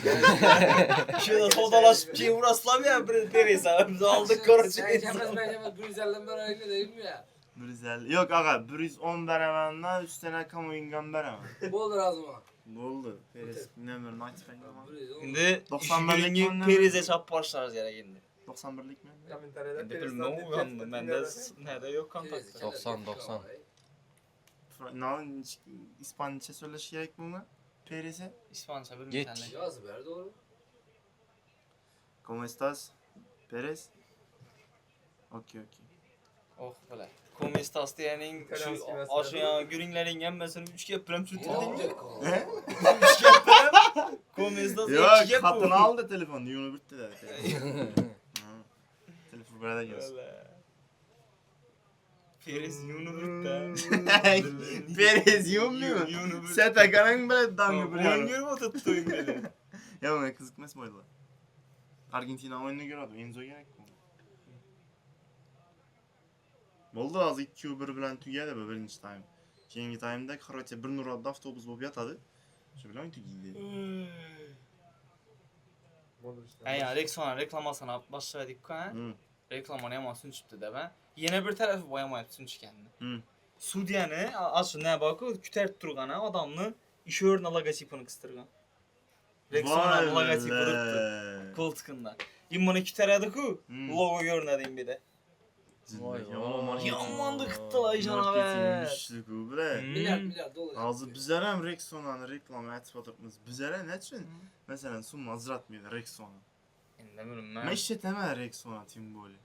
Şurada sodalaşıp ki Uğraslam ya Pereza. Biz aldık korucu. Sen yapmaz ben yapmaz. Brezilya'dan beri öyle değil mi ya? Brezilya. Yok aga, Brez 10 beremenden üstüne kamu ingan beremem. Bu olur ağzıma. Ne oldu? Perez bilmiyorum, Night Bank ama. Şimdi 91'lik işbirliği mi? Perez'e çap başlarız yere şimdi. 91'lik mi? Şimdi bilmem o yandı. Bende nerede yok kontak. 90. Ne İspanyolca söyleş gerek mi buna? Perez'e. İspanyolca bir Geç. tane. Yazı ver doğru. ¿Cómo estás? Perez? Okey. Oh böyle. Komestas diyenin şu İtalyanski mesela. aşağıya günlerin yenmesini 3 kez prem sütü Ne değil mi? olacak o? He? 3 kez prem. Komestas Yok, 2 kez katını aldı telefonu. Yunu bitti de. Telefon burada gelsin. Böyle. Perez yunu bitti. Perez yumluyor mu? Yunu bitti. Sen takanın böyle damga Oynuyor biliyor. mu tuttuğun beni? Ya bana kızıkmaz mı oynadılar? Argentina oyununu gördüm. Enzo gerek mi? Oldu az 2-1 bilan tugadi bu birinchi time. Keyingi time'da Xorvatiya 1 nurodda avtobus bo'lib yotadi. Shu bilan tugaydi. Yani Rexona reklamasına başladık ha. Hı. Reklamını yamasın çıktı da ben. Yine bir tarafı boyamayıp sünç kendini. Hı. Sudyani aslında ne bakı kütert turgana adamını işörün logotipini kıstırgan. Rexona logotipi duruptu koltuğunda. Yine bunu küteredi ku Hmm. logo görünedi bir de. Yomonda qitdilar janob. Kuchli-ku bular. Milyard dollar. Hozir bizlar ham Rexona'ni reklama aytib o'tiribmiz. Bizlar ham nechun? Masalan, summa ajratmaydi Rexona. Endi bilmayman. Men ishlataman Rexona tim bo'li.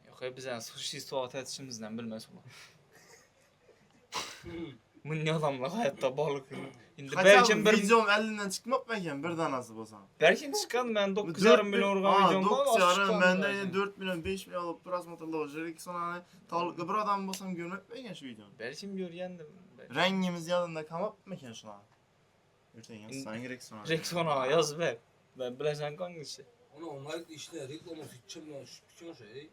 Yo'q, bizning sushi soat etishimizdan bilmaysiz ular. Bunday odamlar hayotda borlik. Endi Balkim bir videom 50 dan chiqmabmi ekan bir danasi bo'lsa. balkim chiqqan, men 9,5 million urgan videom bor. 9,5 menda 4 million 5 million olib prosmotrlar o'sha Rexona'ni toliqli bir odam bo'lsam ko'rmabmi ekan shu videoni. Balkim ko'rgandim. Rangimiz yodimda qolmabmi ekan shular? Ertaga sang Rexona. Rexona yozib ber. Ben bilasan hangisi? Ona onlar işte reklamı tutacağım şu şey.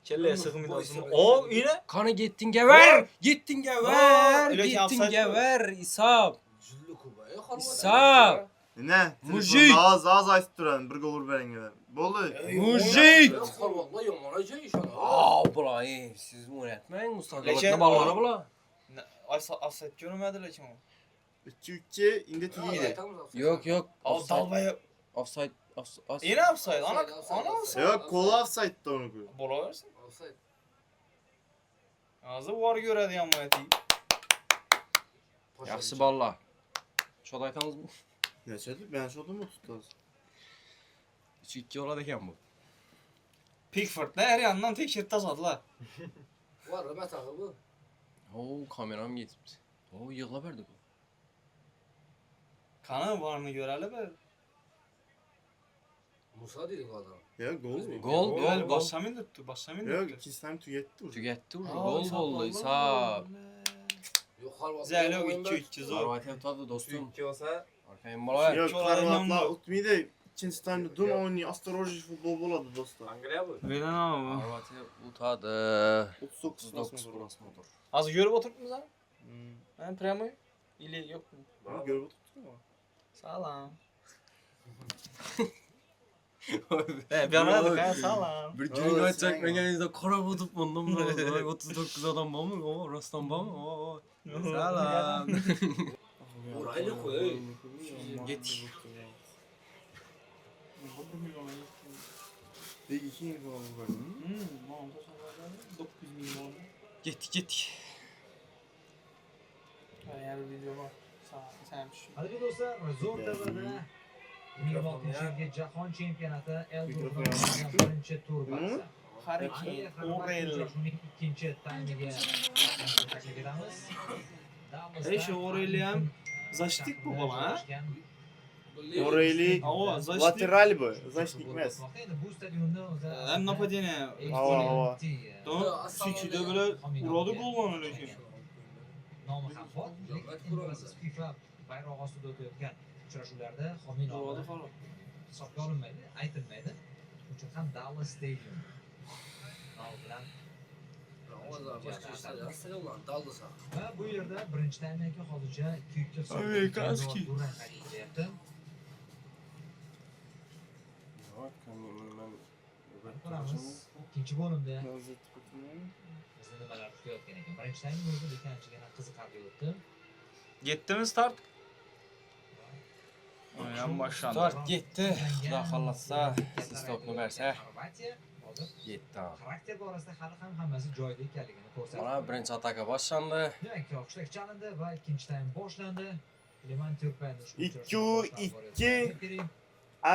Kelle sığmıyorsun. O yine Qani yettinga ver! Yettinga ver! Iloki Yettinga offside ver! Isob! Zilli kubaya kalmadı. Isob! Ne? Mujik! Az aytib turadi, bir gol beringlar. Bo'ldi. Mujik! Vallahi yomon şey iş ana. Aa, bular, siz o'ynatmang, mustaqillikni Lekin- ballari bular. offside görmedi lekin o. 2-2 indi tugaydi. Yo'q, yo'q. O dalbaya Offside, yine offside. Ana offside. Yo'q, qo'l offside-da uni-ku. Bolaversin. Offside. Hozir var göradigan bo'laydi. Yaxshi ballar. Shod aytamizmi? Nechadir? Ben shodimmi tutdi? 3-2 oladi ekan bu. Pickford'da her yandan tekshirib tashladılar. Var Rahmet abi bu. Oo, kameram yetibdi. Oo, yig'lab berdi bu. Qani varını göreli bir. Musa dedik o adam. Yo'q, gol. Gol, Gol gol. başlamayın tuttu. Başlamayın Yo'q, tuttu. ikkinchisidan tugatdi уже. Tugatdi уже, gol bo'ldi, Isob. Yok harbi. Zəli yox 2-2 zor. Arvatiya tutadi do'stim. 2 olsa Arkayım bola. Yo'q, Ikki Xorvatlar o'yindan o'tmaydi. Ikkinchi taymda dum o'yniy, осторожный futbol bo'ladi do'stlar. Angliya bu. Veren ama. Arvatiya utadi. 39 39 prosmotr. Az görüp oturttunuz ha? Ha prямо? Или yok mu? Görüp o'tiribdi-ku. Salam. Bir anladık ha salam. Bir günlük açacak mekanizde kara butup bundan böyle 39 adam var mı? O Rostam var mı? O. Salam. Oraylı koy. Gittik. Peki 2 yıl var. 9 milyon. Gittik. Eğer video var. Sen düşün. Hadi do'stlar, zo'r davrada 26-yilgi Jahon chempionati Eldor birinchi tur bahsi. Hareket, O'Reilly. Uchrashuvning ikkinchi taymiga taklif etamiz. Ey, şu O'Reilly ham защитник bu bola, ha? O'Reilly Avo, защитник. lateral bu. Защитник emas. Endi bu stadionni o'zi Hem нападение. Avo. Da City'de böyle uradı gol var lekin. nomi ham bor. Lekin bilasiz, FIFA bayrog'i ostida o'tayotgan uchrashuvlarda homiy nomi Uradı falan. hisobga olinmaydi, aytilmaydi. Shuning uchun ham Dallas Stadium nomi bilan O zaman başka işler yazsa ulan daldı sağ. va bu yerda birinchi taymga hozircha 2-2 Amerikanski. durang qaytaryapti. Ko'ramiz. Ikkinchi bo'limda bizni nimalar kutayotgan ekan. Birinchi taymning o'zi lekin anchagina qiziqarli o'tdi. Yetti mi start? Oyun başlandı. Start yetti. Xudo xohlasa, siz topni bersa, Xorvatiya hozir yetti. xarakter borasida hali ham hammasi joyida ekanligini ko'rsatdi. Mana birinchi ataka boshlandi. Demak, hushtak chalindi va ikkinchi taym boshlandi. Liman Turkmenni ushbu 2-2.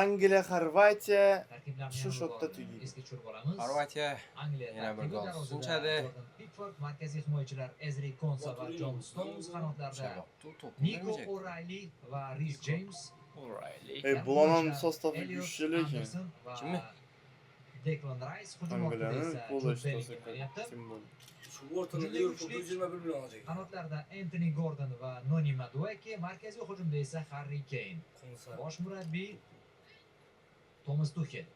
Angliya Xorvatiya shu shotda tugaydi. Eski tushirib olamiz. Xorvatiya Angliya yana bir gol darvozada sunchadi. Jordan Pickford, markaziy himoyachilar Ezri Konsa va Jon Stones, qanotlarda Nico O'Reilly va Reece James. O'Reilly. Bularning sostavi Elliot kuchli lekin. Anderson va Kimni? Declan Rice hujum ortida Angliyani esa qo'llash Jude Bellingham bo'lyapti. kim bo'ldi? Şu ortada Liverpool 121 milyon alacak. Qanotlarda Anthony Gordon va Noni Madueke, markaziy hujumda esa Harry Kane. Konsa. Bosh murabbiy Thomas Tuchel.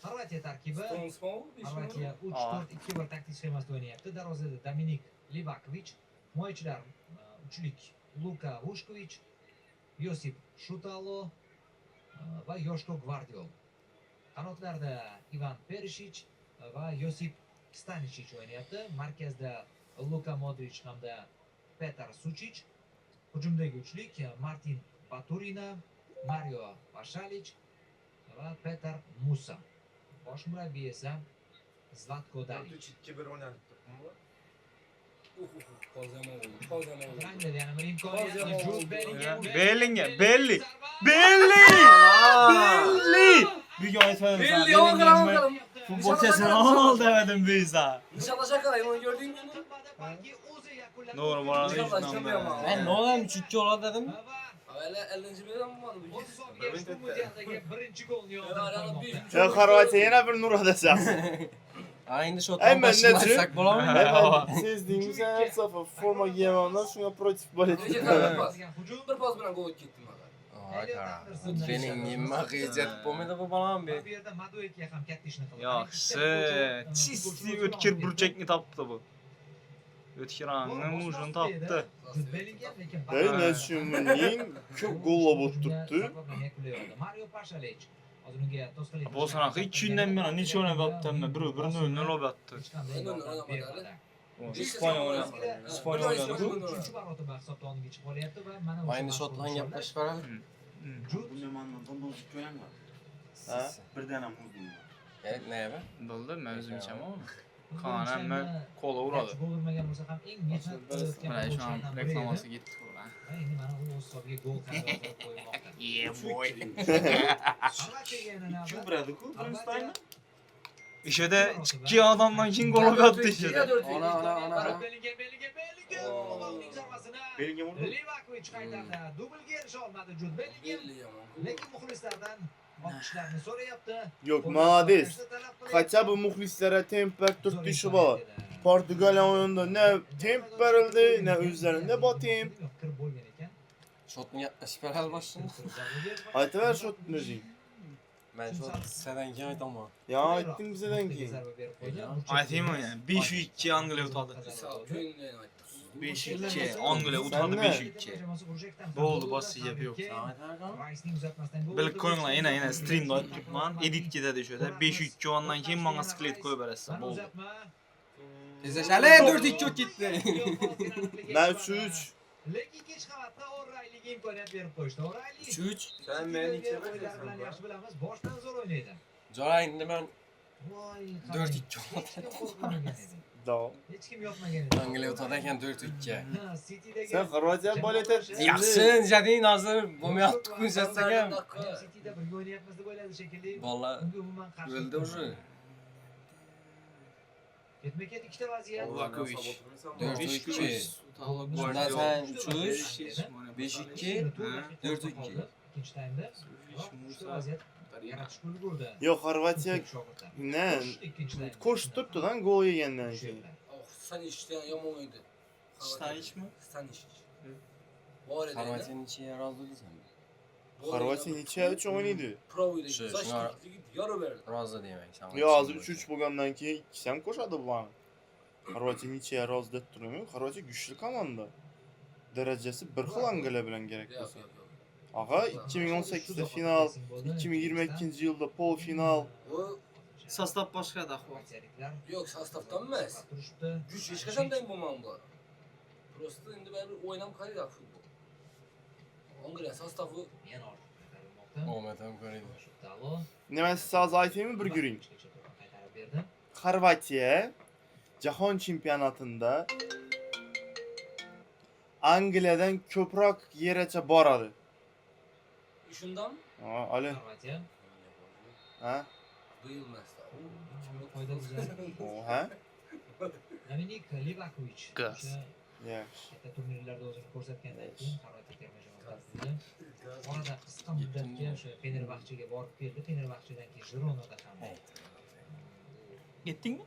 Xorvatiya tarkibi Stones mu? Xorvatiya 3-4-2-1 taktik sxemasida o'ynayapti. Darvozada Dominik Livakovic, himoyachilar uchlik Luka Vushkovic, Yosip Shutalo va Yoshko Gvardiol. Qanotlarda Ivan Perisic va Yosip Stanisic o'ynayapti. Markazda Luka Modric hamda Petar Suchic. Hujumdagi uchlik Martin Baturina, Mario Pasalic va Petar Musa. Bosh murabbiy esa Zlatko Dalic. 4-3-2-1 o'ynanib turibmi? Hozir ham oldu. Hozir ham oldu. Angliyada yana bir imkoniyat. Jude Bellingham. Belli. Bugun aytmadim sana. Belli oldu. Futbolchasini ol demedim biza. Nişanla şakalayım onu gördün mü? Doğru, bana da Nişanla hiç çıkamıyor ama. Ben ne olayım 3-2 ola dedim. Öyle 50. bir adam var bu. Birinchi golni Ya Xorvatiya yana bir nur adashasiz. Ha endi shu Ay, men nechi? tashmasak bo'ladimi? Hemen sezdingiz her sefer forma giyememden şuna protif balet. Bir pas bilan gol ketdim aga. Voy qara. Bellingham qiyjat bo'lmaydi bu balam be. Bu yerda Maduekga ham katta ishni qildi. Yaxshi, чистый o'tkir burchakni topdi bu. O'tkiranni mujini topdi. Jude Bellingham lekin Ey Neşimunin çok golla tuttu. Mario Pasalic. Hozir unga to'sqinlik. Bu sanaqa 2 kundan beri necha o'ynab yotdimmi? 1-0 o'ynayapti. İspanya oynadı. İspanya oynadı bu. Uchinchi marotaba hisobda chiqib qolyapti va mana Endi shotlan gaplashib qo'radi. Ha? Evet, ne yapı? Bo'ldi, men o'zim ichaman uni. Qani men qo'li uradi. Gol urmagan bo'lsa ham eng mehnat qilayotgan Mana shu ham reklamasi ketdi ular. Endi mana u o'z hisobiga gol qilib qo'ymoqda. Yeah boy. Kim Buradaku Brimstein'mi? İşede 2 adamdan kim gol attı işede. Ana. Bellingham vurdu. Livakovic qaytardi. Dublga erisha olmadi Jude Bellingham. Lekin muxlislardan olqishlarni so'rayapti. Yok Mades. Kaça bu muhlislere temperatur düşü var. Portugalya oyununda ne temp verildi ne üzerinde batayım. Shotni gaplashib qo'radi boshini. Aytıver şut müziği. Men shot sizdan keyin aytaman. Ya aytding bizden ki. Aytayım mı yani? 5-2 Angliya o'tadi. 5-2 Angliya o'tadi 5-2. Bo'ldi, boshqa gap yo'q. Bilib qo'yinglar, yana streamda aytib turibman. Edit ketadi o'shada. 5-2 ondan keyin menga sklet qo'yib berasiz. Bo'ldi. Tezlashali 4-2 ketdi. Ben 3-3. Lekin kech qavatda O'Rayliga imkoniyat berib qo'yishdi. O'Rayli 3-3. Sen meni ichida bilan yaxshi bilamiz. Boshdan zo'r o'ynaydi. Jo'ra endi men Voy, 4-2 Da. hech kim yopmagan edi. Angliya o'tadi ekan 4-2. Ha, City'dagi Sen Xorvatiya balet et. Yaxshi, jadin hozir bo'lmayapti ko'rsatsak ham. City'da birga o'ynayapmiz deb o'yladi shekilli. Bola Unga umuman qarshi. o'ldi уже. Ketma-ket ikkita vaziyat. Livakovic. 4-2. Bundan sen 3-3, 5-2, 4-2. İkinci taymda. Uchta vaziyat yaratish ulgurdi. Yok Xorvatiya ne? Koşup tuttu lan gol yegenden keyin. Sen işten yomon oydu. Stayishmi? Stanish. Bor edi. Xorvatiyaning ichiga rozi bo'lasanmi? Xorvatiya necha 3 o'ynaydi? Provoydi. Shu, Zaş shuna- yarı verdi. Rozi demak. Yo hozir 3-3 bo'lgandan keyin ikkisi ham qo'shadi bular. Xorvatiya necha rozi deb turibman. Xorvatiya kuchli komanda. Darajasi bir xil Angliya bilan kerak Yok bo'lsa. yok yok. Aha 2018'de final, 2022 yılda pol final. O Sostav boshqa da. yok sastaftan emas. Güç hech qachon teng bo'lmagan bu. Prosta endi baribir o'ynab qaraydi futbol. Angliya sastafi Omad ham ko'radi. Ne ben size az aytayım bir göreyim. Xorvatiya Jahon chempionatında Angliyadan ko'proq yeracha boradi. shundan Ha, Ali. Ha? buyilmasdi. O ha? Dominik Livakovic. Gaz. Yaxshi. Katta turnirlarda o'zini ko'rsatgandan keyin Xorvatiya terma jamoasida orada qisqa muddatga o'sha Fenerbahchega borib keldi. Fenerbahchedan keyin Jironada ham. Yetdingmi?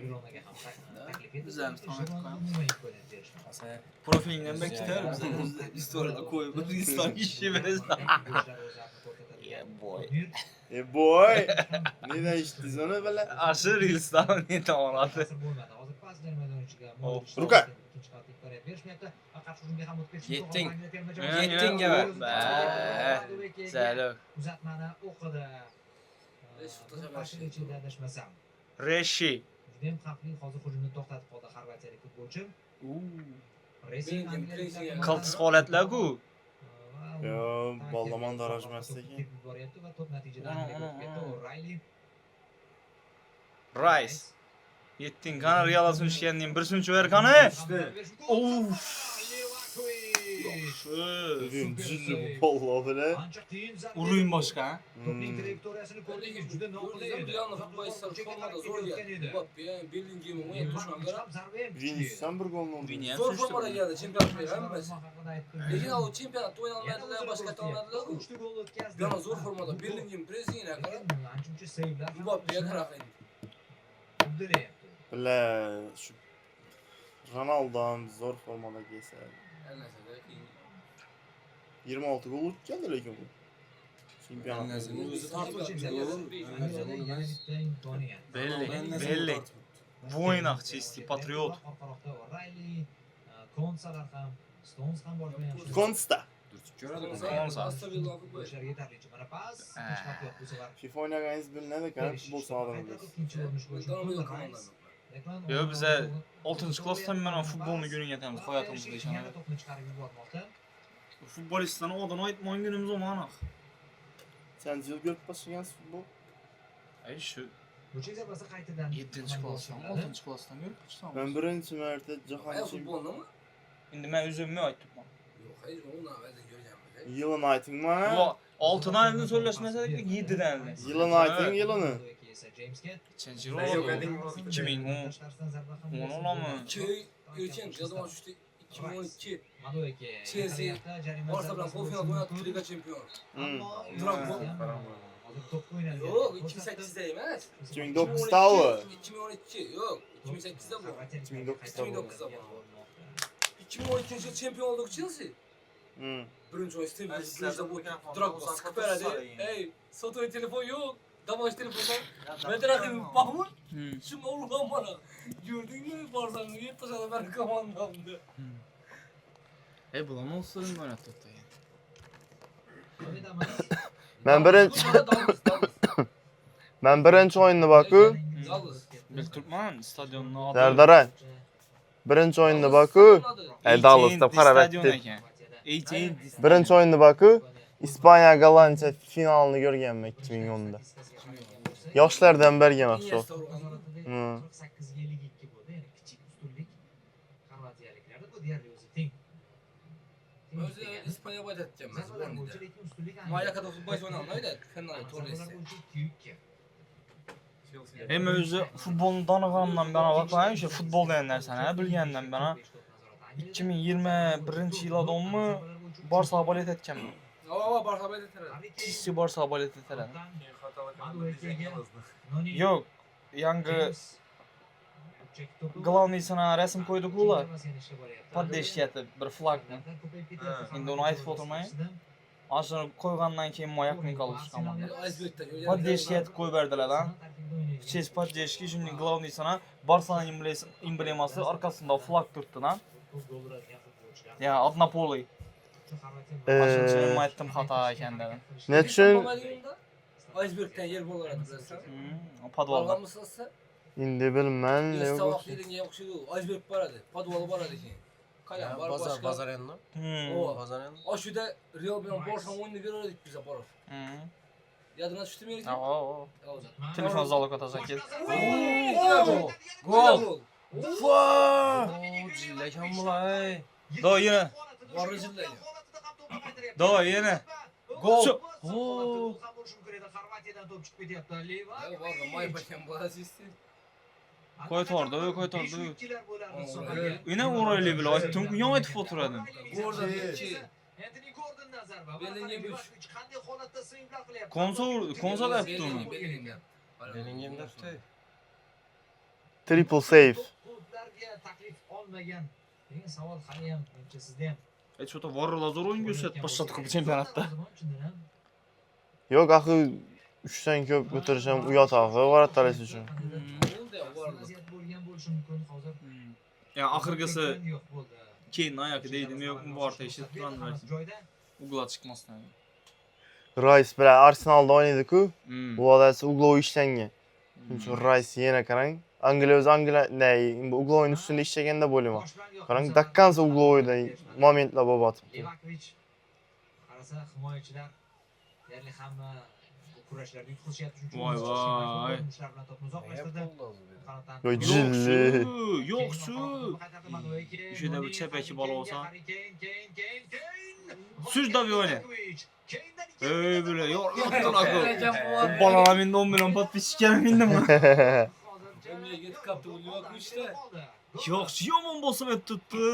Jironaga ham taklif etdi. Bizlar Jironada umuman imkoniyat berishmadi. Asa Profilingdan bekiter bizni istoriyaga qo'yib Instagram ishi berasan. Yeah boy. Boy. Ne deyishdingiz onu böyle? Aşı Reels'dan neta oladi. Hozir pas jarima ichiga Ruka. ikkinchi qavat imkoniyat berishmayapti. Faqat shunga ham o'tib ketish. Yetding. Yetdingga bar. Zalo. Uzatmani o'qidi. Pasalichda adashmasam. Reshi. Juda ham xavfli hozir hujumni to'xtatib qoldi xorvatiyalik futbolchi. Racing Qaltis holatlar-ku. Yo, Baldaman darajmasida ekan. Boryapti va to'p natijada Angliyaga o'tib ketdi. O'Rayli Rice. Yettin kana Real'a sünçkendin bir sünçü ver kana. Of. Bugün cüzü bu vallahi böyle. Uruyun başka ha. Topning trayektoriyasini ko'rdingiz, juda noqulay edi. Realni futbolchilar formada zo'r geldi. Mbappe, Bellingham o'yin tushmagan. Vinicius'tan bir golünü oldu. Vini ham Zo'r sünçtü. formada geldi chempionatga hammasi. Lekin u chempionatda o'ynay olmaydilar, boshqa olmaydilar. Uchta gol o'tkazdi. Yana zo'r formada Bellingham pressingga qarab Anchuncha save'lar ham Mbappe'ga qarab. uddalayapti. Bile şu Ronaldo'dan zor formada giyse. 26 gol geldi lekin bu. Şampiyonat. O'zi tortib Yana bitta imkoniyat. Belli. Voynaq chesti patriot. Orqaroqda O'Reilly, Konsalar ham, Stones ham bor bilan. Konsta. Yoshlar yetarlicha. Mana pas, hech farq yo'q bu safar. FIFA oynaganınız bilinadi kan futbol sahasında. Ikkinchi urinish bo'yicha Rice. Yo bize 6. klassdan men futbolni günün yetamiz hayatımızda Yana ishonadi. to'pni chiqarib yubormoqda. Futbolistlarni odam aytmagan günümüz o mana. Sen yıl görüp başlayansın futbol. Ay şu Burchak zarbasi qaytadan 7. klassdan 6. klassdan görüp çıksam. Ben birinci mərtə Cahan Ay için futbolda mı? Şimdi ben özümü aytdım. Yok, hayır onu avvalda göreceğim. yılın aytın mı? Bu 6'dan elini söyleşmesek 7'den elini. Yılın aytın yılını. Kaçıncı yıl oldu? 2010. 10 olamı? Geçen yazıma düştü 2012. Madueke. Chelsea, Barça bilan gol final o'ynadi, Liga chempion. Top o'ynadi. Yo'q, 2008'de emas. 2009'da o. 2012. Yo'q, 2008'de bu. 2009'da bu. 2009'da bu. 2012 yıl chempion olduk Chelsea. Hı. Birinci oyun Steven Gerrard'da bu Drogba sıkıp verdi. Ey, Soto'ya telefon yok. Damaş telefondan. Ben de rakibim Mahmut. Şu Mahmut'dan bana. Gördün mü Barzan'ın yurt dışarıda ben komandamdı. Bulan olsun oynattı da. Ben birinci oyununu Baku. Bir Türkmen stadionuna adı. Serdaray. Birinci oyununu Baku. Dallas da para verdi. 18. Birinci oyununu Baku. İspanya Galanca finalını görgenmek 2010'da. Yoshlardan beri yemek so. Iniesta urgan. 48 52 bo'ldi. Ya'ni kichik ustunlik xorvatiyaliklarda bu deyarli o'zi teng. Özü İspanya baydatken ben. Zarbalar bo'yicha lekin ustunlik Mayaka'da futbol oynamaydı. Fenay Torres. Zarbalar bo'yicha 2-2. Hem özü futbolun danıqanından bana bakmayın şu futbol diyenler sana bilgenden bana 2021 yıla donmu Barça abalet etken mi? Ama Barça baydatır. Kişi Barça abalet eter. Madueke'ga Yok, yangi главный sana resim koyduk ula. Поддержки bir flag mı? Endi onu aytib o'tirmayman. Aşağı koygandan keyin moyaknik alып chiqaman. Поддержки etib qo'yib berdilar lan. Chess поддержки şimdi главный sana Barça'nın embleması arkasında flag turttu lan. Ya Adnapoliy. Aşınca nima aytdim xato ekan dedim. Ne için? Iceberg'ten yer bolar bilasan. Podvalda. Algamısınsa İndi bilmem ne yok. Sabah yerine okşudu. Iceberg baradı. Podvalı baradı ki. Kalem var Bazar başka. bazar yanına. O. Bazar yanına. Aşuda Real bilan Barça oyunu görürdük biz aparır. Yadına düştü mü yeri? Aa. Alacak. Telefon zalık atacak gel. Gol. Gol. Fa! Lekan bulay. Do yine. Var rezillik. Do yine. Gol. Xorvatiyadan top chiqib ketyapti. Leva. Ya var da may bakayım bu asisti. Koy tordu, koy tordu. 5-2'lar bo'lardi hisobga. Yine O'Reilly bilan aytdim, yon aytib o'tiradim. Gorda iki. Anthony Gordondan zarba. Bellingham üç. Qanday holatda sevinlar qilyapti? Konsa da yaptı onu. Bellingham'da tutay. Triple save. Klublarga taklif olmagan degan savol hali ham menimcha sizda ham. Что-то varla zor oyun gösterdi başladık bu çempionatta. Yok axı 3'dən köp götürüşəm uyat axı var atalası üçün. Vaziyat bo'lgan bo'lishi mumkin hozir. Ya ahırgısı Yo'q bo'ldi. keyin ayakı değdim yok mu bu arada işte turan versin. Joyda Ugla çıkmasın abi. Rice bilan Arsenalda o'ynaydi-ku. Bu odasi uglo ishlangan. Çünkü Rice yana qarang. Angliya o'zi Angliya bu ugloning ustida ishlaganda bo'limi. Qarang, dakkansa ugloyda momentlar bo'lib o'tibdi. Livakovic qarasa himoyachilar deyarli hamma kurashlarga yutqizishyapti. Voy, voy. Ishlar bilan to'pni uzoqlashtirdi. Qanotdan Yo, jilli. Yo'qsu. O'shada bir chapaki bola olsa. Suz da bir oyna. Ey böyle yorlattılar ku. Balalar mende 10 milyon подписчиктер mendimi? Cemile gidip kaptı bu Livakovic'te. Yo'qchi yomon bosib o'tibdi.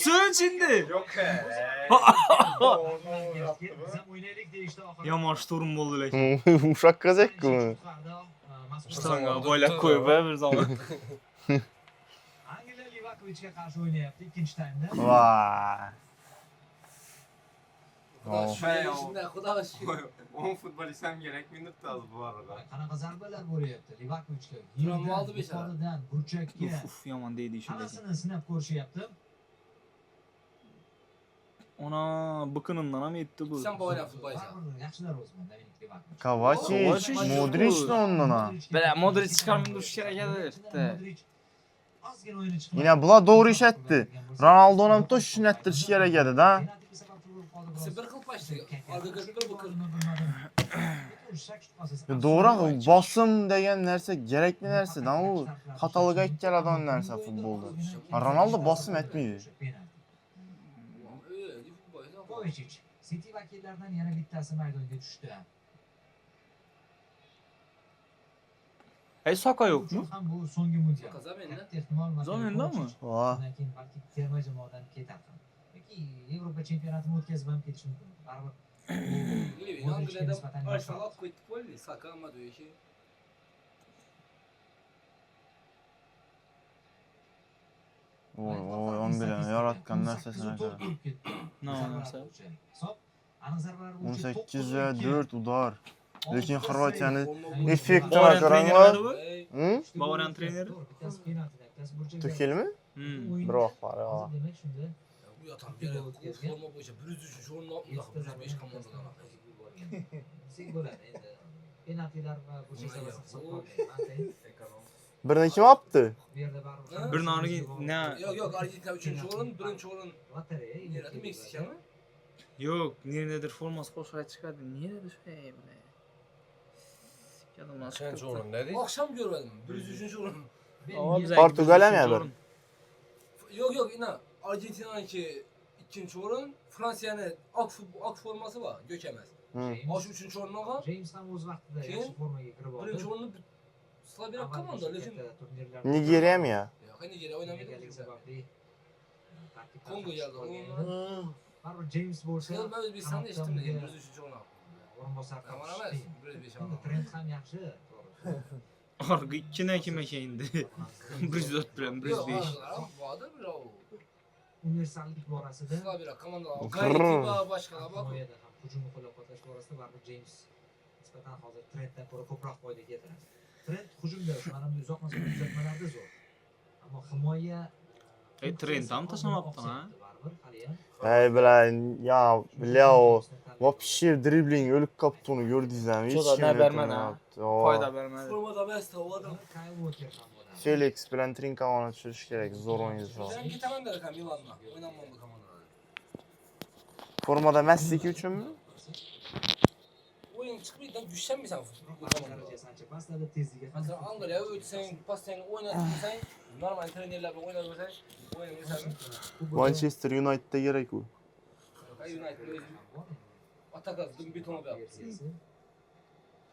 Sen şimdi. Yomon shturm bo'ldi lekin. Uşak kazak mı? Shturmga bo'ylab qo'yib bir zaman. Angela Livakovic'ga qarshi o'ynayapti ikkinchi taymda. Vay. Şurada Xudo shukr. 10 futbolist ham kerak minutda hozir bu arada. Qanaqa zarbalar bo'lyapti Livakovic'ga. Travma oldi bechora. Yuqoridan burchakga Uf yomon deydi shu lekin. hammasini sinab ko'rishyapti. Ona bıkınından ham yetdi bu. Sen bu oyna futbolist. Baribir yaxshilar o'zman Dominik Livakovic. Kovacic, Modric de ondan ha. Bela Modric chiqarmay turish kerak edi. Modric ozgina o'yini chiqmadi. Yine bular doğru iş etti. Ronaldo'nun ham to'sh shuni ettirish kerak edi da. Sen bir kıl başladı. Arada bir bakın. Doğru bosim degan narsa kerakli narsa da u xatolikka ikkaladigan narsa futbolda. Ronaldo bosim etmaydi. Kovacic City vakillaridan yana bittasi maydonga tushdi. Ey Saka yo'qmi? Ham bu so'nggi mundial. Kaza bende. Katta ehtimol Zamindami? Va. Undan keyin balki terma jamoadan ketar ham. Yoki Yevropa chempionatini o'tkazib ham ketishi mumkin. Baribir Angliya'da Arsenal koydu polli. Sakamadı o işi. Oy, 11 yaratgan narsasini qara. Ne narsa? Hisob aniq zarbalar bo'yicha 18 ve 4 udar. Lekin Xorvatiyani effekti Bavarian qaranglar. treneri bu. Hı? Bavarian treneri. bittasi penaltida, bittasi burchakda. Tuhelmi? Biroq var ya. Demak shunda Bu yatan bir forma boyunca 103 oyunun altında 105 komandadan. Sing bo'ladi endi. Penaltilar va burchak sabasi hisobga olinmaydi. Birini kim yaptı? Bu yerda baribir Bir nariga ne? Yok Argentina 3. oyun, 1. oyun. lotereya. Nerede Meksika mı? Yok, nerededir forması qo'shib chiqadi. Neredir şey bu? Kadınlar Kaçıncı oyun dedik? Akşam görmedim. 103. oyun. Portugalya mı ya? Yok inan. Argentina'nınki 2. oyun. Fransa'nın ak forması var. Gökemez. Hı. Baş 3. oyununa James ham o'z vaqtida Keyin yaxshi formaga kirib oldi. 1. oyunu Slaviya komanda lekin Nigeriya mı ya? Yok Nigeria oynamaydı. sababli Kongo geldi. baribir James bo'lsa Sen ben Özbekistan'da eşittim de 103. oyun. o'rinbosar Aman emas. 105 Endi oyun. trend ham yaxshi. To'g'ri. Argı ikkine kime indi. 104 bilan 105. Vardı bir o. Universallik borasida Slaviya komanda. Grrr. Gayet başkalar bak. himoyada ham hujumni qo'llab-quvvatlash borasida baribir James nisbatan hozir trenddan ko'ra ko'proq foyda keltiradi. Trend hujumda mana bu uzoq masofa uzatmalarda zo'r. Ammo himoya Trend ham tashlabdi ha. baribir hali ham Hey bilan ya Leo вообще dribling o'lib qopti uni ko'rdingizmi? Hech Cho'da kim na bermadi, ha. yapmayapti. Foyda bermadi. Formada best havadan. Kyle Walker ham bo'ladi. Felix bilan Trinkavani tushirish kerak, zo'r o'yinchi. Ben gitmem de kan Milan'la. Oynamam bu komandalarda. Formada Messi uchunmi? Oyun çıkmaydan düşsen mi sen bu komandada? Darajasi ancha pastladi, tezligi ham. Mesela Angliya'ya ötsen, pasen oynatırsan, normal trenerlerle oynatırsan, oynatırsan. Manchester United'da kerak u. United Atakas dün bir tonu yaptı.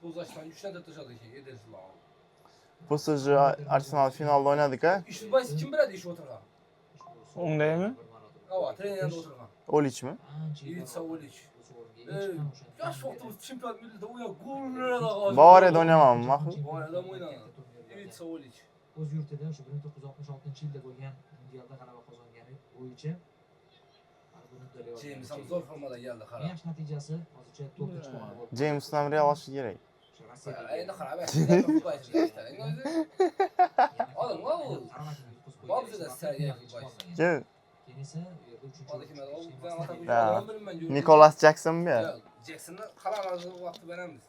Tozlaştan güçten de dışarıda şey edersin lan. PSG Arsenal finalda oynadik ha. İşte baş kim biladi iş oturgan? O'ngdaymi? Ava trenerinde oturgan. Olic mi? Ivica Olic. Ya soktum çempiyon millete uya gollara da kaldı. Bavariyada oynamam mı? Bu adam oynadı. Ivica Olic. O'z yurtida o'sha 1966-yilda bo'lgan mundialda g'alaba qozongani bo'yicha James ham zor formada geldi eng qara. yaxshi natijasi hozircha 4-chi pog'ona bo'ldi. James'dan Real olishi kerak. Endi qara bak. Oğlum o. Babzada sergiye baş. Kim? Keyin esa u yerda 3-chi Oradaki ben o ben atak Ha. oynadım. Nicolas Jackson mı ya? Ya Jackson'da kalamazdı vakti veremiz.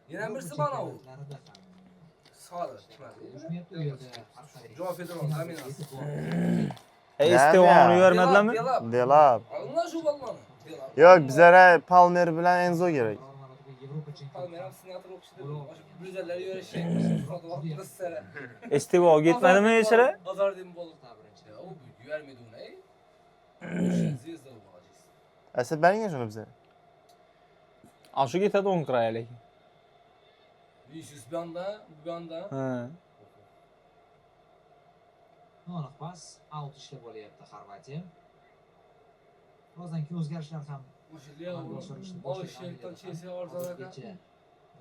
Yine birisi bana o. Sağda. Ushmayapti u yerda har qalay. Joao Pedro dominans. Esteva'nı vermedilarmi? Delap. Alınlar şu balmanı. Yok bizlere Palmer bilan Enzo kerak. Yevropa Palmeram chempionati. senator o'qishdi. Brizallar yurishdi. Foto vaqt qissara. Estivo ketmadimi kechira? Azar dem bo'ldi birinchi. O bu yurmaydi uni. Zvezda bo'ladi. Asad beringga shuni bize. Ashu ketadi 10 kiraya lekin. Vinicius bu yanda. Ha. Aniq pas, out ishlab olyapti Xorvatiya. Birozdan keyin o'zgarishlar ham O'sha Leo Olishekdan Chelsea orzalarga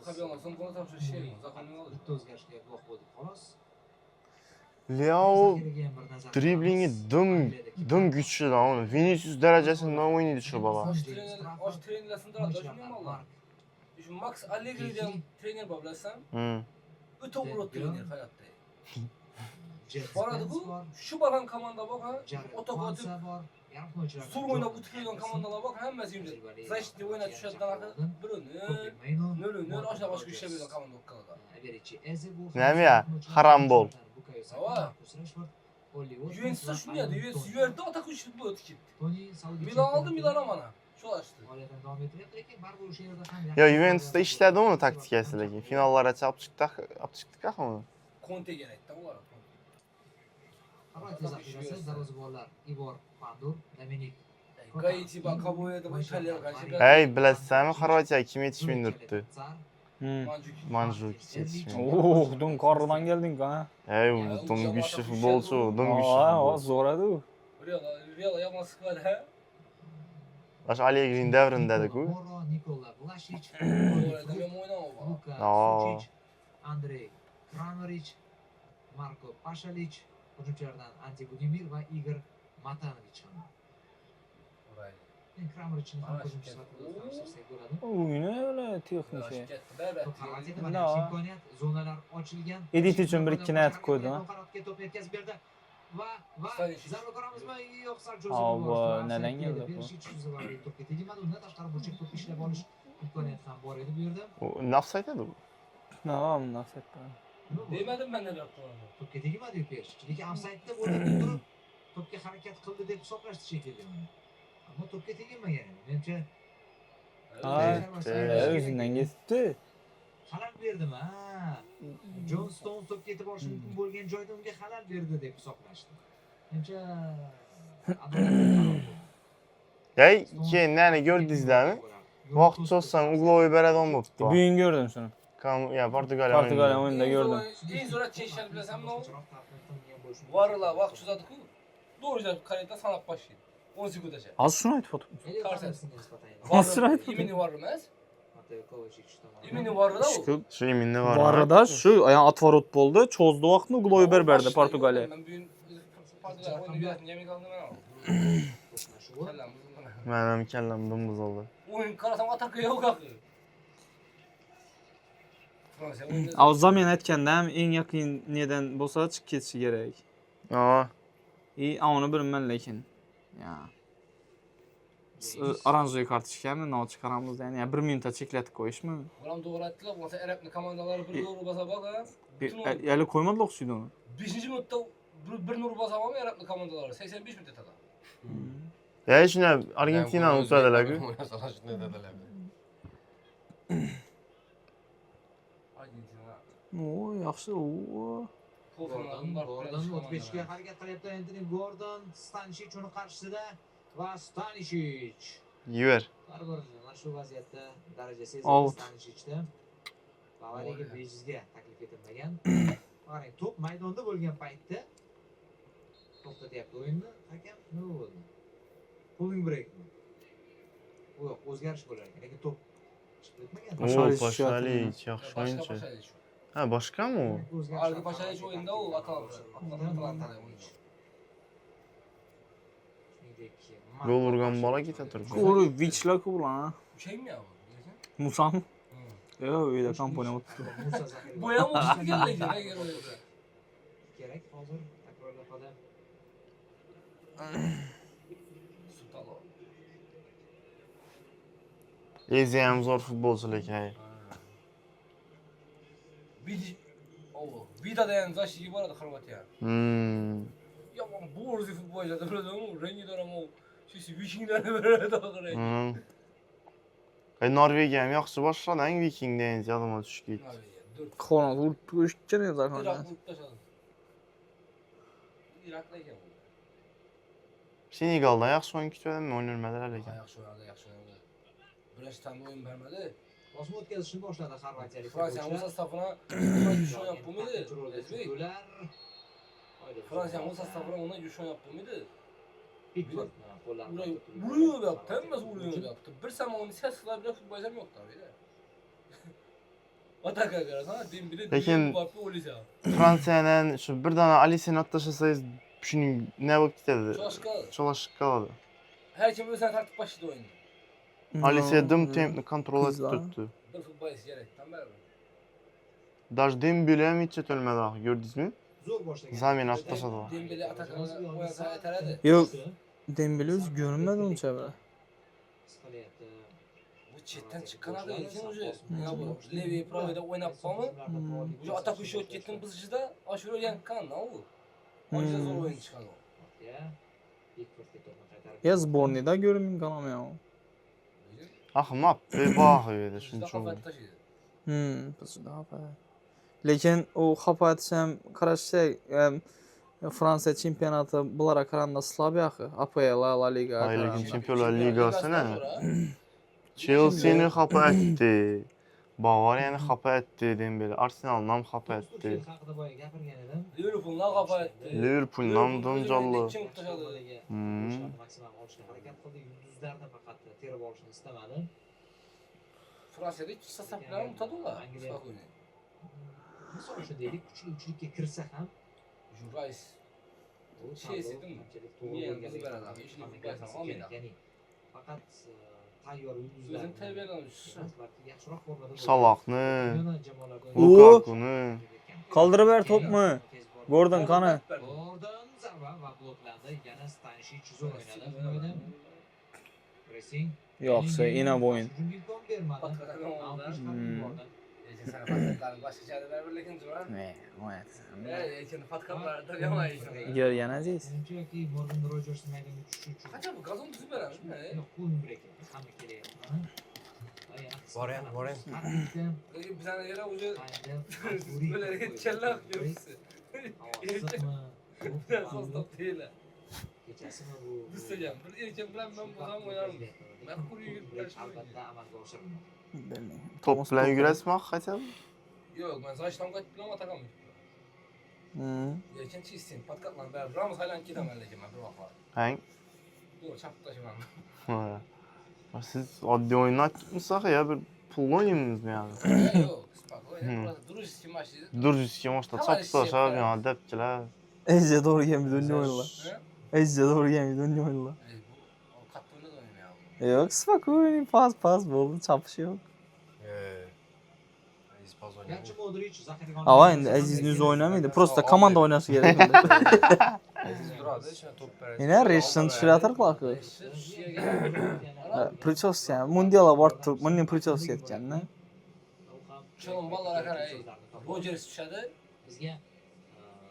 Xabiyamasdan gol topshirishi. Zaxonning oldi. bitta o'zgarishga guvoh bo'ldik xolos. Leo Zaxiraga ham bir nazar driblingi dım güçlü lan onu. Vinicius derecesinde oynuyordu şu baba. Osh trenerlasini da shunday bo'ldi. Shu Max Allegri degan trener bor bilasan? O'ta urut trener hayotda. Boradi-ku, shu baland komanda bor ha. Otaqotib bor. Yarim himoyachilar. sur o'ynab o'tib komandalar bor, hammasi yumdi. Zashti o'ynab tushadigan nol oshna boshqa ishlab yurgan komanda o'qqanada. Nima ya? Harambol. Juventusda shunday edi. Juventus yerda ota kuch futbol o'tib ketdi. Milan oldi, Milan mana. Shu ochdi. Davom ettiryapti, lekin baribir o'sha yerda ham Ya Juventus'ta işledi onu taktikası lekin. Finallara çıktık ama. Conte kerakda ular. Xorvatiya zaxirasi darvozabonlar Igor Pandur, Dominik Gaiti Bakaboyeda bu İtalyan karşı. Hey bilasizmi Xorvatiya kim yetişmindirdi? Manjuk. Mandzukic yetişmin. Oh, dün qardan gelding ha. Hey bu güçlü futbolcu, bu güçlü Aa, futbolcu. zo'r edi u. Real yaman skor ha. Baş Allegri'nin devrindedik bu. Nikola Vlašić, Orada men oynamam. Luka Aa. Sučić, Andrey Kramarić, Marko Pašalić, hujumchilardan Ante Budimir va Igor Matanović ham. Kramarićni ham hujumchi sifatida tanishtirsak bo'ladi. O'yini öyle texnik. Xorvatiyada mana shu imkoniyat, zonalar ochilgan. Edit uchun bir ikkini aytib qo'ydi. Qanotga to'p yetkazib berdi. Va zarba ko'ramizmi? Yo'q, Sergio Avo, neden geldi bu? To'pga tegmadi. Undan tashqari burchak to'p ishlab olish imkoniyati ham bor edi bu yerda. Ne yapsaydı bu? Tamam, nasib. Demedim ben neler yaptığını. To'pga tegmadi-yu Persic. Lekin ofsaydda o'ynab turib, to'pga harakat qildi deb hisoblashdi shekilli. Ammo to'pga tegmagan. Menimcha O'zidan ketdi. xalal berdimi? Ha. Jon Stones to'pga yetib olishi mumkin bo'lgan joyda unga xalal berdi deb hisoblashdi. Menimcha Hey ki nene gördünüzler mi? Vaqt çoxsan ugloy beradi olmabdı. Bugun ko'rdim shuni. Ya Portugaliya Portugaliya o'yinida ko'rdim. En zo'r çeşitler bilsem ne olur? Varla vaqt uzadı-ku. Doğruca kareta sanap başlaydı. 10 sekundgacha. Hozir shuni aytib o'tib. Hozir aytib imini var emas? Imini var da o. Şu iminli var. Barida shu yani atvorot bo'ldi, cho'zdi vaqtni ugloy berdi Portugaliya. Ben bugün Portugaliya oyunu biraz yemek aldım ben aldım. Benim kellem dımdız oldu. Oyun karasam atakı yok akı. Fransa oyunda. Avza men aytganda ham eng yaqin nedan bo'lsa chiqib ketishi kerak. Aa, Onu bilmayman lekin. Ya. Oranjoy kartochkani nol chiqaramiz yani 1 minutda cheklatib qo'yishmi? Ulan doğru ettiler. Ondan sonra Araplı komandaları bir doğru basa bak ha. Yali qo'ymadilar o'xshaydi uni. 5. minutta bir nur basamam Araplı komandaları. 85 minut etadi. ya şuna Argentina'nın uzadılar ki. Argentina. O, yaxshi. O. Gordon o'tishga harakat qilyapti. Anthony Gordon, Stanisic uni qarshisida va Stanisic. Yiver. Baribir mana shu vaziyatda darajasi Out. Stanisicda Bavariyaga bejizga taklif etilmagan. Qarang, to'p maydonda bo'lgan paytda to'xtatyapti o'yinni. Hakam nima bo'ldi? Pulling break. Yo'q, o'zgarish bo'lar ekan, lekin to'p chiqib ketmagan. Oo, Paşaliç, yaxşı Başka oyuncu. Paşaliç. Ha, başka mı o? Arka Paşaliç oyunda o Atalanta'da oyuncu. Gol vurgan bala gitədir. Qo'ri Vichlar ku bulan. Şey mi ya bu? Musa mı? Yo'q, uyda kompaniya o'tdi. Boya mı olsun geldi? Kerak hozir takrorlab qoldi. Sultalo. Eziyem zor futbolcu lekin. Hey. Vida dayan zaşı gibi arada Xorvatiya. Ya bu orası futbolcular da böyle ama rengi de ama şu Vikinglerle böyle de ağır. Norvegiya ham yaxshi boshladi, Viking degan yadıma tushib ketdi. Norvegiya 4. Qonun urib turishgan edi zaten. Irak vurib tashladi. Irakda ekan bu. Senegalda yaxshi o'yin kutganmi, o'ynalmadilar lekin. Yaxshi o'ynadi, yaxshi o'ynadi. Birinchi taymda o'yin bermadi. Bosma o'tkazishni boshladi xorvatiyalik. Fransiya o'z sostavini yushon yapmadi. Fransiya o'z sostavini ona yushon yapmadi. Pickford Vuruyor yaptı, hem vuruyor yaptı. Bir zamanı ses kılabilen futbolcular yok tabii de. Ataka karasana, Dembele Lekin- Mbappe olacak. Fransiyadan shu bir dona Aliseni atlasangiz shuning nima bo'lib ketadi? Çoğaşka, Cholashib qoladi. her kim özüne tartib başladı oyunu. Alisiya dim tempni kontrol etib Kızlar. turibdi. Bir futbolcu gerek, tam beraber. Даже Dembele ham hech o'tolmadi, ko'rdingizmi? Zo'r boshlagan. Zamin atlasadi. Dembele atakını oynasa yeter hadi. Yo'q, Dembele o'zi ko'rinmadi uncha bir. Bu chatten çıkan adı için ucu. Ya bu Levi Pravi'de oynap mı? Ucu atak uşu gittin bızıcıda aşırı yankan ne oldu? Aşırı zor oyun çıkan o. Ya sborniyda ko'rinmay qalam ya. Ahmad bebahi edi Bizde shuning kafa uchun. taşıydı. Bizda xafa. Lekin u xafa etsam qarashsak, Fransiya chempionati bularga qaraganda slab yaxshi. APL, La Liga. Ayligin Chempionlar Ligasini Chelsea'ni xafa etdi. Bavariyani xafa etdi Dembele, Arsenalni ham xafa etdi. haqida boya gapirgan edim. Liverpool'dan kafa etti. Liverpooldan donjallı. Kim taşıdı? Maksimum olishga harakat qildi. Yulduzlarni faqat terib olishni istamadi. Fransiyada ikki sostav bilan unutadilar. Misol uchun deylik, kuchli uchlikka kirsa ham Jurais. bu Şey istedim mi? Niye kızı veren abi? İşini kutlaysan olmayın abi. Ya'ni faqat tayyor yulduzlar. Özün terbiyelenmiş. Yaxshiroq formada Salahni, Yana jamoalarda Lukakuni. Qoldirib ber to'pmi? Gordon qani? Gordon zarba va bloklandi. Yana Stanisic zo'r o'ynadi. Bu o'yinda pressing. Yo'qsa, ina bo'yin. Hujumga imkon bermadi. Sana patkatlarını başka şeyde ver lekin Curan. Ne, oyat. Ekin patkatları da yamayız. Ko'rgan aziz. Menimcha yoki Morgan Rodgers maydonga tushishi uchun Kaça bu gazon tuzu veren mi? yo'q, qo'yim kerak. Hamma kerak. Boren. Lekin bir tane yere ucu Böyle böyle hareket kellak görürsün. Biraz sostav değil. Kechasimi bu Biz söyleyeceğim. Bir erken bilen ben bu zaman oynarım. Ben kuruyu yürüp albatta amalga oshirilmoqda. Bilmayman. Top bilan yurasizmi haqiqatan? Yok ben zaten kaç bilen atakamam. Erken çizsin patkatlarını ver. Ramos haylan gidemem lekin ben bir vakit. Hang. Yok çapı taşımam. Ha. Siz oddiy o'yinni aytibmisiz ya, bir pul o'yinimizmi yani? Yok. Spokojno. Duruş için başladı. Durjisga boshqa choptash yani debchilar. Ejja to'g'ri kelmaydi unga o'yinlar. Ejja to'g'ri kelmaydi unga o'yinlar. O katlı oyunda da oynuyor ya. Yo'q, spokойный, pas bo'ldi, chapish yo'q. Garchi Modric Zaxarga Ava endi Azizning o'zi o'ynamaydi, просто komanda o'ynashi kerak. Aziz duradi, shuna top beradi. Yana reshni tushiratir qilaqi. Prichos ham mundialga borib turib, menga Prichos ketganda. Çoğun ballara karay. Rodgers düşedi. bizga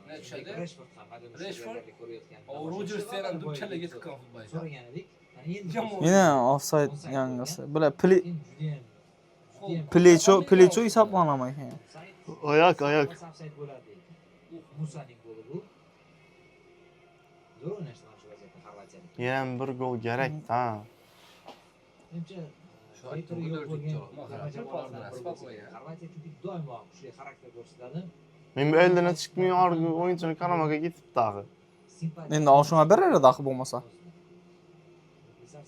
Ne düşedi? Rashford ham maydonda Rashford? ko'rayotgan. O Rodgers denen dükkanla getirib kan futbolcu. So'ragan edik. Endi Jamon. Yana offside yangasi. Bular judayam Plecho hisoblanamay ekan. Oyoq. offside bo'lardi. Musaning goli bu. Zo'r o'ynashdi mana shu vaziyatda Xorvatiyalik. Yana bir gol kerak-da. Menimcha Shu aytdim, yo'q o'ldirdik bo'lgan jo'ra. terma jamoalardan biri bo'lsa Spokojno. kerak. Xorvatiya chunki doimo kuchli xarakter ko'rsatadi. Men bu eldan chiqmay orqa o'yinchini qaramaga ketibdi axir. Endi oshunga beradi axir bo'lmasa.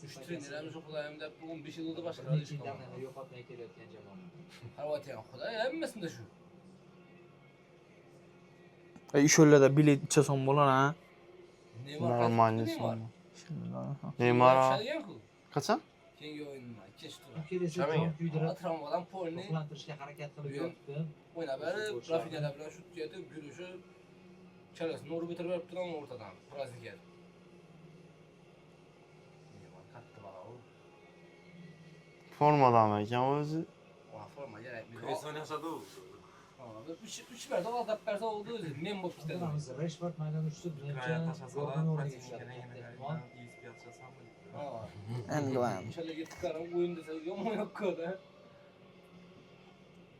Üç trenerimiz okulayım da 15 yıl oldu başka. Necha yildan beri yo'qotmay kelayotgan jamoa. Xorvatiya xuday hammasında shu. Ishonlarda bilet ichasan bo'lar ha. Normalniy Neymar. sum. Neymar qachon? Keyingi o'yinda ikkinchi tur. Kelesi Şamega. jon kuydirib, Atrambadan polni to'xlantirishga harakat qilib Buyon. yotdi. o'ynab berib, Rafinyalar bilan şut yetib, yurishi chalasini urib bitirib beribdi ham o'rtadan. Brazilga. Neymar katta bala u. Formadami ekan o'zi? Ona forma kerakmi? Kresson yasadi u. Üç berdi, aldab berdi oldu o'zi. Men bo'lib ketadi. Rashford maydonga tushib, Ukraina menimcha tashasalar, Gordon o'rniga Patinkin tushadi. yana Ehtimol. iyi spiyat jasam. England. Şöyle gittiklerim oyun dese yomon yok da.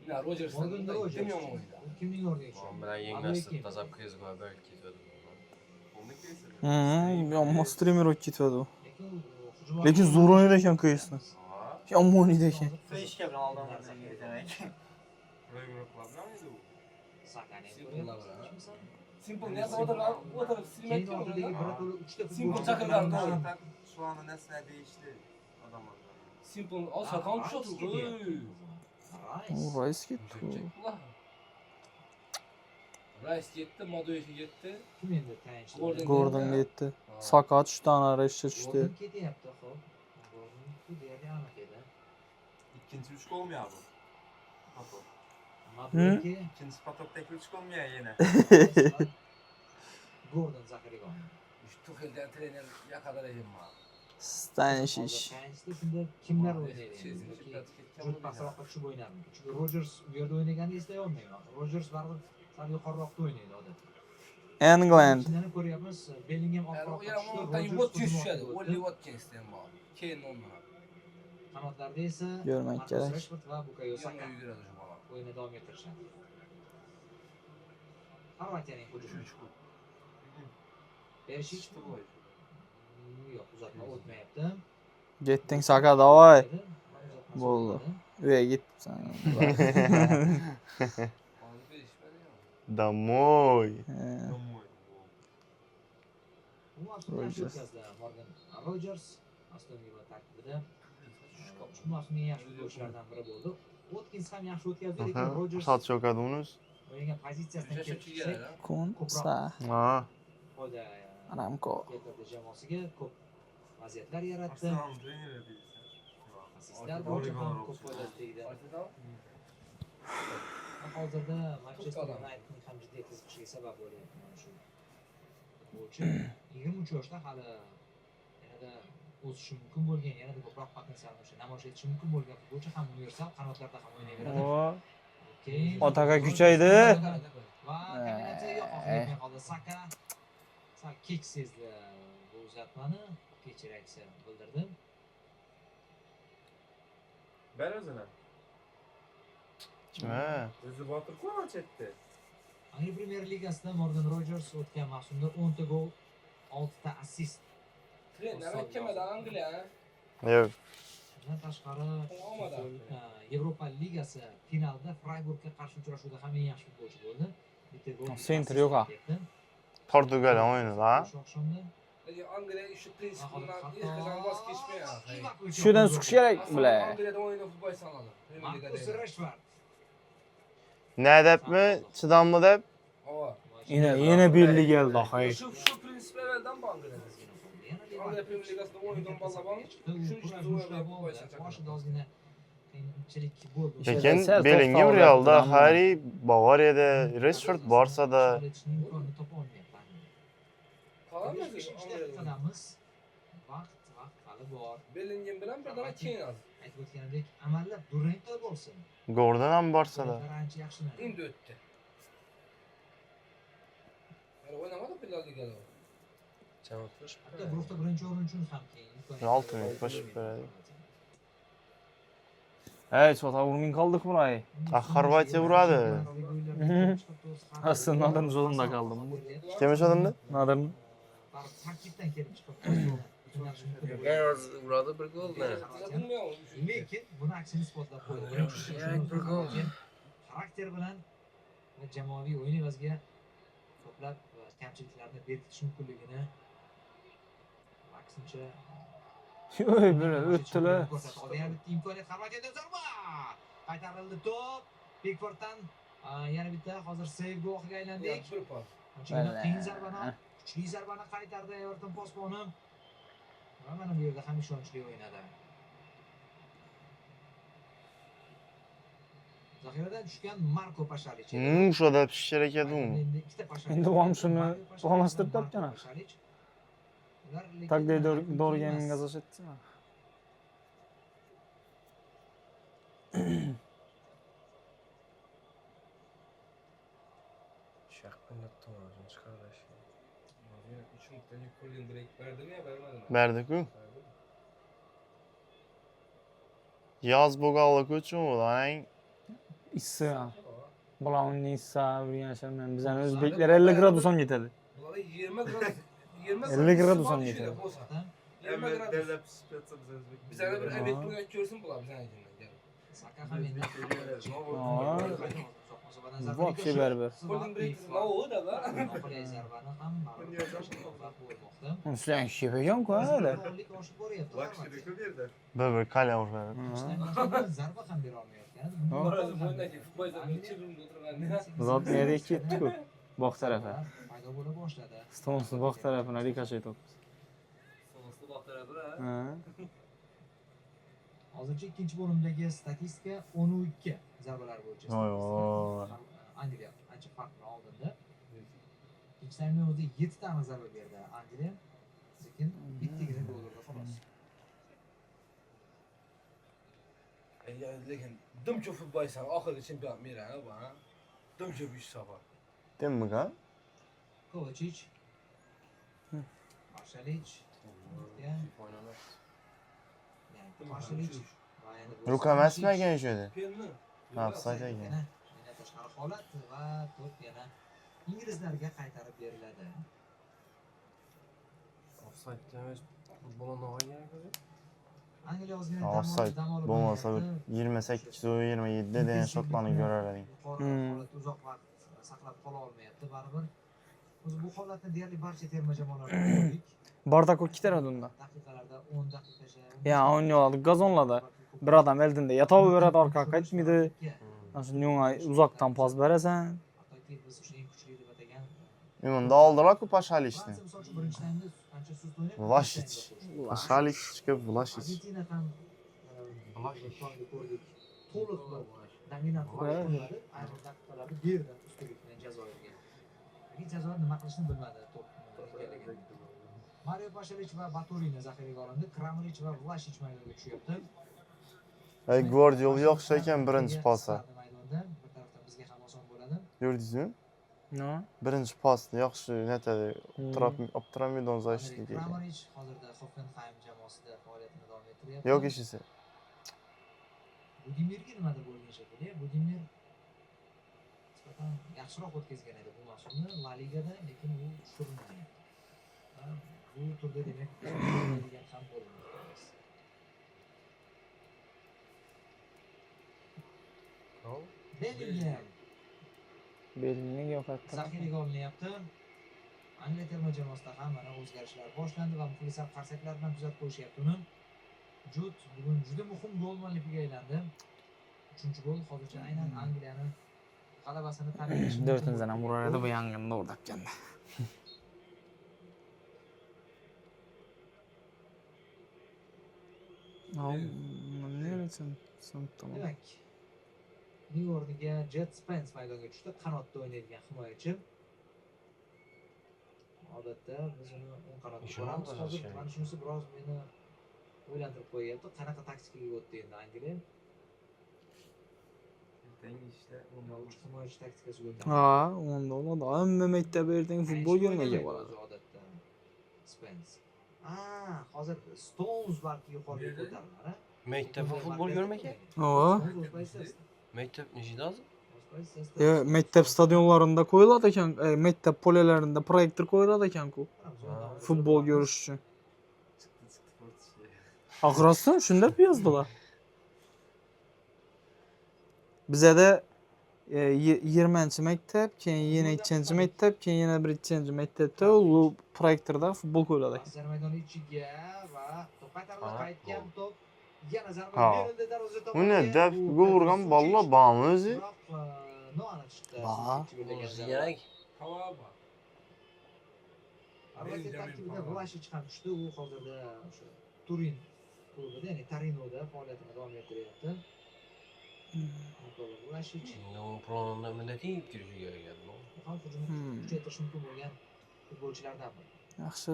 Ya Rogers'tan Morgan da Rogers. gittim yomon oyunda. Kimning o'rniga Onun tushadi? bilan yenglashdi, tasab qizga belki ketadi. Onu kesin. Yomon streamer o'tib ketadi u. Lekin Lekin zo'r o'ynaydi ekan QS'ni. Aa. Yomon o'ynaydi ekan. Feyshka bilan oldin demak. Röymür qiladi bu. Sakani Simple ko'ryapmiz. Simple ne o'tirib silmek Keyin oldidagi bir to'la 3 ta Simple futbolchi chaqirgan bilan to'g'ri. Şu anda nesne değişti adamlar. Simple al sakan tushadi. U Rice ketdi. Rice ketdi, Madueshi ketdi. Kim endi tayanchli? Gordon ketdi. Saka tushdi, ana Rice tushdi. Gordon ketyapti, xo'p. Gordon deyarli aniq edi. İkinci üç olmuyor bu. Patok. Madueki, İkinci patoktaki üç olmuyor yine. Gordon zaxiraga oldi. Şu Tuchel'den trener yakalayacağım ha. Stanisic. Tayanchli shunda kimlar o'ynaydi? Chesini Yoki chiqarib ketgan Jude pastroqqa tushib o'ynadimi? Chunki Rogers u yerda o'ynaganini eslay olmayman. Rogers baribir sal yuqoriroqda o'ynaydi odatda. England. Shundan ko'ryapmiz, Bellingham orqaroqqa Yani tushdi, ondan Rogers Watkins hujum düşedi. orqaga Ollie o'tdi. Watkins'ten bu. Keyin ondan. Qanotlarda esa Görmek Marcus gerek. Rashford va Bukayo Saka Yanına yürüyordu şu bana. o'yinni davom ettirishadi. Xorvatiyaning hujumi. Perisic yo'q, uzatma o'tmayapti. Ketding Saka, davay. Bo'ldi. Uyga git sen. Fazla değişmedi ya. Домой. Домой. Bu mavsum yaxshi o'tkazdi Morgan Rogers. Aston Villa tarkibida shu mavsumning yaxshi futbolchilaridan biri bo'ldi. Watkins ham yaxshi o'tkazdi, lekin Rogers Saat çok adamınız. o'yinga pozitsiyasidan Güzel kelib şekil chiqsak, geldi ha. Kun sa. Ha. foyda Ramko. keltirdi jamoasiga, ko'p vaziyatlar yaratdi. Arsenal'ın treneri değilse. Asistlar bo'yicha ham ko'p foyda tegdi. Arsenal Hozirda Manchester Unitedning ham jiddiy qiziqishiga sabab bo'lyapti mana shu futbolchi. 23 yoshda hali yanada o'sishi mumkin bo'lgan, yanada ko'proq potensialni o'sha namoyish etishi mumkin bo'lgan futbolchi, ham universal qanotlarda ham o'ynayveradi. Keyin Otaka kuchaydi. va kombinatsiya yo'q oxirgi qoldi. Saka sal kech sezdi bu uzatmani, kechiraksa bildirdi. Ver özüne. Kime? Özü batır kovaç etti. Angliya Premyer Ligasida Morgan Rogers o'tgan mavsumda 10 ta gol, 6 ta assist. trener mahkemede Angliya ha. Yok. Bundan tashqari Olmadi. Yevropa Ligasi finalida Freiburgga qarshi uchrashuvda ham eng yaxshi futbolchi bo'ldi. Bitta gol. Center yo'q ha. Portugal oyunu la. Shu oqshomda Angliya şu prinsipinden ilk kazan vazgeçmiyor ya. Shudan chiqish kerak bular. Angliya'da oyunda futbol sanalır. Premier Liga'da. Marcus Rashford. Ne dep mi? Çıdan mı dep? Hava. Yine birli geldi hay. Şu prinsip evvelden bu Anglia'da. Angliya Premier Ligasida oyundan balla bana. Şu işte oyunda futbol sanacak. Boshida ozgina qiyinchilik bo'ldi. Lekin Sel Bellingham to'xtab Real'da, oladi. Harry Bavariya'da, Rashford Barsa'da. imkonini topa olmayapti. Kalan mı? 5 Anglia'da. daqiqadamiz. Vaqt hali bor. Bellingham bilan bir dana keyin az. Aytib o'tganidek, amallab duranglar bo'lsin. Gordon ham Barsa'da. Ancha yaxshilanadi. Endi o'tdi. Yani oynamadı bir Liga'da. Çavutmuş. Hatto guruhda birinchi o'rin uchun ham keyin imkoniyat Olti minut qo'shib beradi. Hey, çota vurmin kaldık burayı. Xorvatiya uradi. Aslında Nadir'in yolunda kaldım. Kimmiş adamdı? Nadir'in. Tarkibdan kelib chiqib Urada bir gol ne? Bilmiyorum. lekin buni aksini isbotlab qo'ydi. bir gol. Xarakter bilan va jamoaviy o'yin evaziga ko'plab kamchiliklarni berkitish mumkinligini aksincha Yo'y, böyle o'tdilar. Yana bitta imkoniyat Xorvatiyada zarba! Qaytarildi to'p. Pickforddan yana bitta hozir save guvohiga aylandik. Bir pas. Anchagina qiyin zarbani, kuchli zarbani qaytardi Everton posboni. Va mana bu yerda ham ishonchli o'ynadi. Zaxiradan tushgan Marko Pashalic. O'shada pishir ekan u. Endi ham shuni bog'lashtirib topgan. Tak de doğru yemin gazoz etti mi? Şakbında tutamazsın çıkar da şey. Üçün tane Colin Drake verdi mi ya vermedi mi? Berdik u. Verdi. Yoz bo'lganlik uchun ularning Issa. Bularning issa yashamayman. Bizani o'zbeklar 50 gradusdan yetadi. Bularda 20 gradus 20 50 gradus bor ham ishida yetadi. bo'lsa. 20 Evet, gradus. devlet psikiyatrisi biz özbek. Bizlarga bir evet bo'lgan ko'rsin bular bizlarga. Saka ham endi Вообще baribir. Qo'ling break nima da va? oxirgi zarbani ham bo'lmoqda. Ular shepagan-ku hali. Oshib boryapti. Lakşiri ko'p yerda. bir kalya uradi. Zarba ham bera olmayotgan. Borazi bo'ynaki futbolchilar chirrimda o'tirganda. Zot nerga ketdi-ku? Bog' tarafi. Paydo bo'la boshladi. Stonsi bog' tarafini rikoshet to'p. So'nggi vaqtlarda Ha. Hozircha ikkinchi bo'limdagi statistika 12 zarbalar bo'yicha. Voy. Angliya ancha farq bilan oldinda. Ikkinchi taymning o'zida 7 ta aniq zarba berdi Angliya. Lekin bittagina gol urdi xolos. lekin dumcho futbolchilar oxirgi chempionat merani bu ha. Dumcho ish safar. Demmi ka? Kovacic, Marshalic, Marshalic, Ruka emasmi ekan shu yerda? Penni. Ha, offside ekan. Yana tashqari holat va to'p yana inglizlarga qaytarib beriladi. Offside'da emas, futbolni olgan ko'zi. Angliya ozgina Offside bo'lmasa bir 28 va 27 degan shotlarni ko'rar eding. Holat uzoq vaqt saqlab qola olmayapti baribir. O'zi bu holatni deyarli barcha terma jamoalarda ko'rdik. Bardak o'tkitaradi unda. Daqiqalarda 10 daqiqagacha. Ya, o'ynayoldi, gazonladi. Bir odam eldinda yotib beradi, orqaga qaytmaydi. Shunga uzoqdan pas berasan. Hattoki biz o'sha eng kuchli deb atagan Unda oldilar-ku Pashalishni. Fransiya misol uchun birinchi taymda ancha sust o'ynab Vlasic. Pashalik chiqib Vlasic. Argentina ham ko'rdik. To'liq dominant o'ynadi. Ayrim daqiqalarda berdi ustunlik bilan Jazoirga. Lekin Jazoir nima qilishni bilmadi to'p ekanligini. Mario Pashalich va Baturina zaxiraga olindi. Kramaric va Vlasic maydonga tushyapti. Guardiola yaxshi ekan birinchi pasi. Maydonda bir tarafdan bizga ham oson bo'ladi. Ko'rdingizmi? No. Birinchi pasni yaxshi netadi. Abdurahimdon Zayshlik ekan. Kramaric hozirda Hoffenheim jamoasida faoliyatini davom ettiryapti. Yo'q ishisi. Budimirga nimadir bo'lgan shekilli. Budimir nisbatan yaxshiroq o'tkazgan edi bu mavsumni La Ligada, lekin u tushirilmagan. Bu turda demak degan ham bo'lmaydi. Bellingham Belni yo'qotdi. zaxiraga olinyapti. Angliya terma jamoasida ham mana o'zgarishlar boshlandi va muxlislar qarsaklar bilan kuzatib qo'yishyapti uni. Jud bugun juda muhim gol muallifiga aylandi. 3-gol hozircha aynan Angliyani g'alabasini ta'minlash. 4-dan ham urar edi bu yangında o'rdakganda. Nima uchun santamam. Demak, New o'rniga Jet Spence maydonga tushdi. Qanotda o'ynaydigan himoyachi. Odatda biz uni o'ng qanotda ko'ramiz. Hozir mana shunisi biroz meni o'ylantirib qo'yyapti. Qanaqa taktikaga o'tdi endi Angliya? Ertangi ishda Himoyachi taktikasiga o'tdi. Ha, onda bo'ladi. Hamma maktab ertangi futbol o'ynaga boradi. Odatda Spence. Hozir Stones balki yuqoriga ko'tariladi. Maktabda futbol ko'rmagan? Ha. Maktab nechida hozir? Maktab stadionlarında qo'yiladi ekan, maktab polelarında proyektor qo'yiladi ekan-ku. Futbol ko'rish uchun. Aqrasdan shunda yozdilar. Bizada 20-maktab, keyin yana 2-maktab, keyin yana 1-maktabda u proyektorda futbol qo'yiladi ekan. Asar maydoni ichiga va to'p qaytarildi, qaytgan to'p yana zarba Ha. berildi darvoza tomonga. Uni deb gol urgan balla bormi o'zi? Noaniq chiqdi. Ba. Kerak. Tavaba. Albatta tarkibida Vlasic ham tushdi. U hozirda o'sha Turin klubida, ya'ni Torinoda faoliyatini davom ettiryapti. Vlasic No pronda muddatiy kirishi kerak edi. ham hujumni kuchaytirish mumkin bo'lgan futbolchilardan biri. Yaxshi,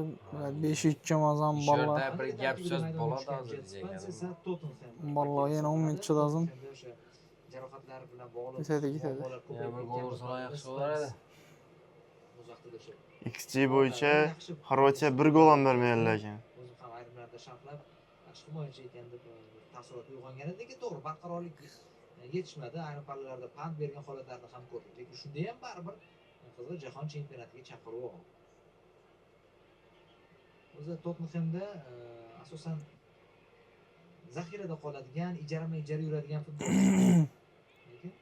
5-3 mazam balla. Shorta bir gap so'z bo'ladi hozir degan. Balla yana 10 minut chidazim. Jarohatlar bilan bog'liq. Ketadi. Ya bir gol ursalar yaxshi bo'lar edi. XG bo'yicha Xorvatiya 1 gol ham bermagan lekin. O'zim ham ayrimlarda sharhlab Qarshi himoyachi ekan deb taassurot uyg'ongan edi, lekin to'g'ri barqarorlik yetishmadi. Ayrim pallalarda pand bergan holatlarni ham ko'rdik. Lekin shunda ham baribir Qizil jahon chempionatiga chaqiruv oldi. O'zi Tottenhamda asosan zaxirada qoladigan, ijara yuradigan futbolchi. Lekin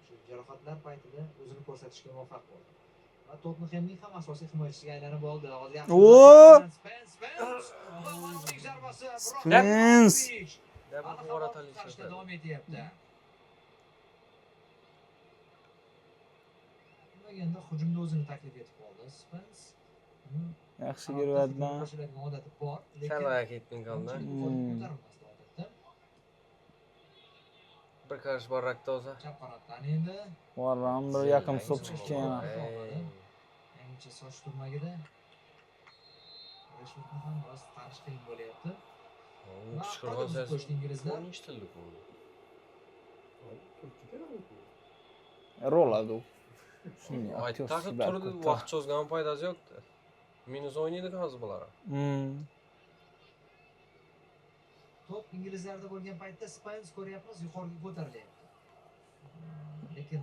shu jarohatlar paytida o'zini ko'rsatishga muvaffaq bo'ldi. Va Tottenhamning ham asosiy himoyachisiga aylanib oldi. Hozir yaxshi. Spence. Davom etyapti. Nimaganda hujumda o'zini taklif etib qoldi Spence. Yaxshi ko'ryapman. Odati bor, Sal oyoq ketming qoldi. Bir qarış barrakda olsa. Chap qanotdan endi Varram bir yaqin hisob chiqgan. yangicha soch turmagida Rashfordni ham biroz tanish qiyin bo'lyapti. Chiqirgan ses. Qo'shni inglizlar. Eshtildi bu. Roladu. Aytaqi turdi, vaqt cho'zgan foydasi yo'qdi. Minus o'ynaydi hozir bular. Top inglizlarda bo'lgan paytda Spence ko'ryapmiz, yuqoriga ko'tarilyapti. Lekin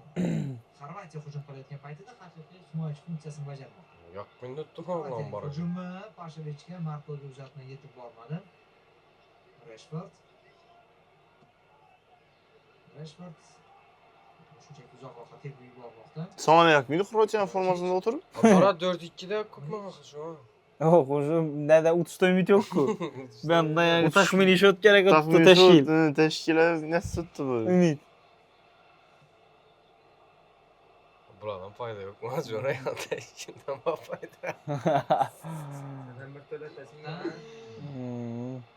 Xorvatiya hujum qilayotgan paytida haqiqiy himoyachi funksiyasini bajarmoqda. Yo'q, minutda to'g'ridan bor. Hujumni Pashevichga Markoga uzatma yetib bormadi. Rashford shunchaki uzoqroqqa tepib yubormoqda. Son yakmidi Xorvatiya formasında oturup. Sonra 4-2'de kupma şu an. Yo'q, o'zi nada o'tishda umid yo'q-ku. Ben dayağı taxminiy shot kerak o'tdi tashkil. Tashkila nasıl tuttu bu? Umid. Buradan fayda yok. Mazora yandı. İçinden bak fayda. Ben bir töle teslim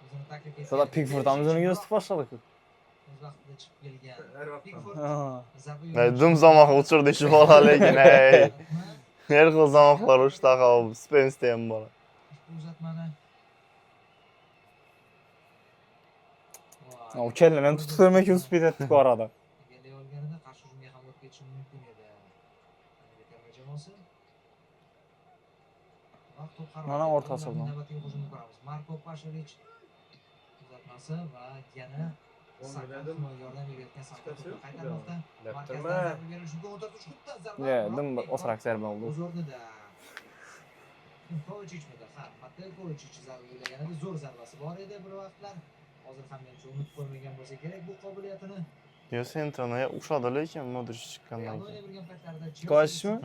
O'zini taklif etgan. Sada Pickford ham o'zini yo'sitib boshladik. O'z vaqtida chiqib kelgan. Her vaqt. Pickford Ha. zarba Dım zamanı uçurdu şu bola lekin ey. Her xil zamanlar uçta qalıb Spence deyim bola. uzatmani. O kellani tutib vermak uchun speed etdik orada. Egallay olganida qarshi hujumga ham o'tib ketishi mumkin edi. Terma jamoasi. Mana o'rtasida. Navbatdagi hujumni ko'ramiz. Marko Pashevic uzatmasi va yana yordam berayotgan Santos qaytarmoqda. Yaptırma. Ya, dim osrak zarba oldu. O'z o'rnida. Kovachichmidi? Ha, Mateo Kovachich zarba yo'llaganida zo'r zarbasi bor edi bir vaqtlar. Hozir ham menimcha unutib qo'ymagan bo'lsa kerak bu qobiliyatini. Yo Centra'ya uçadı lekin Modric chiqqandan O'ynab keyin. yurgan paytlarida Kovachichmi?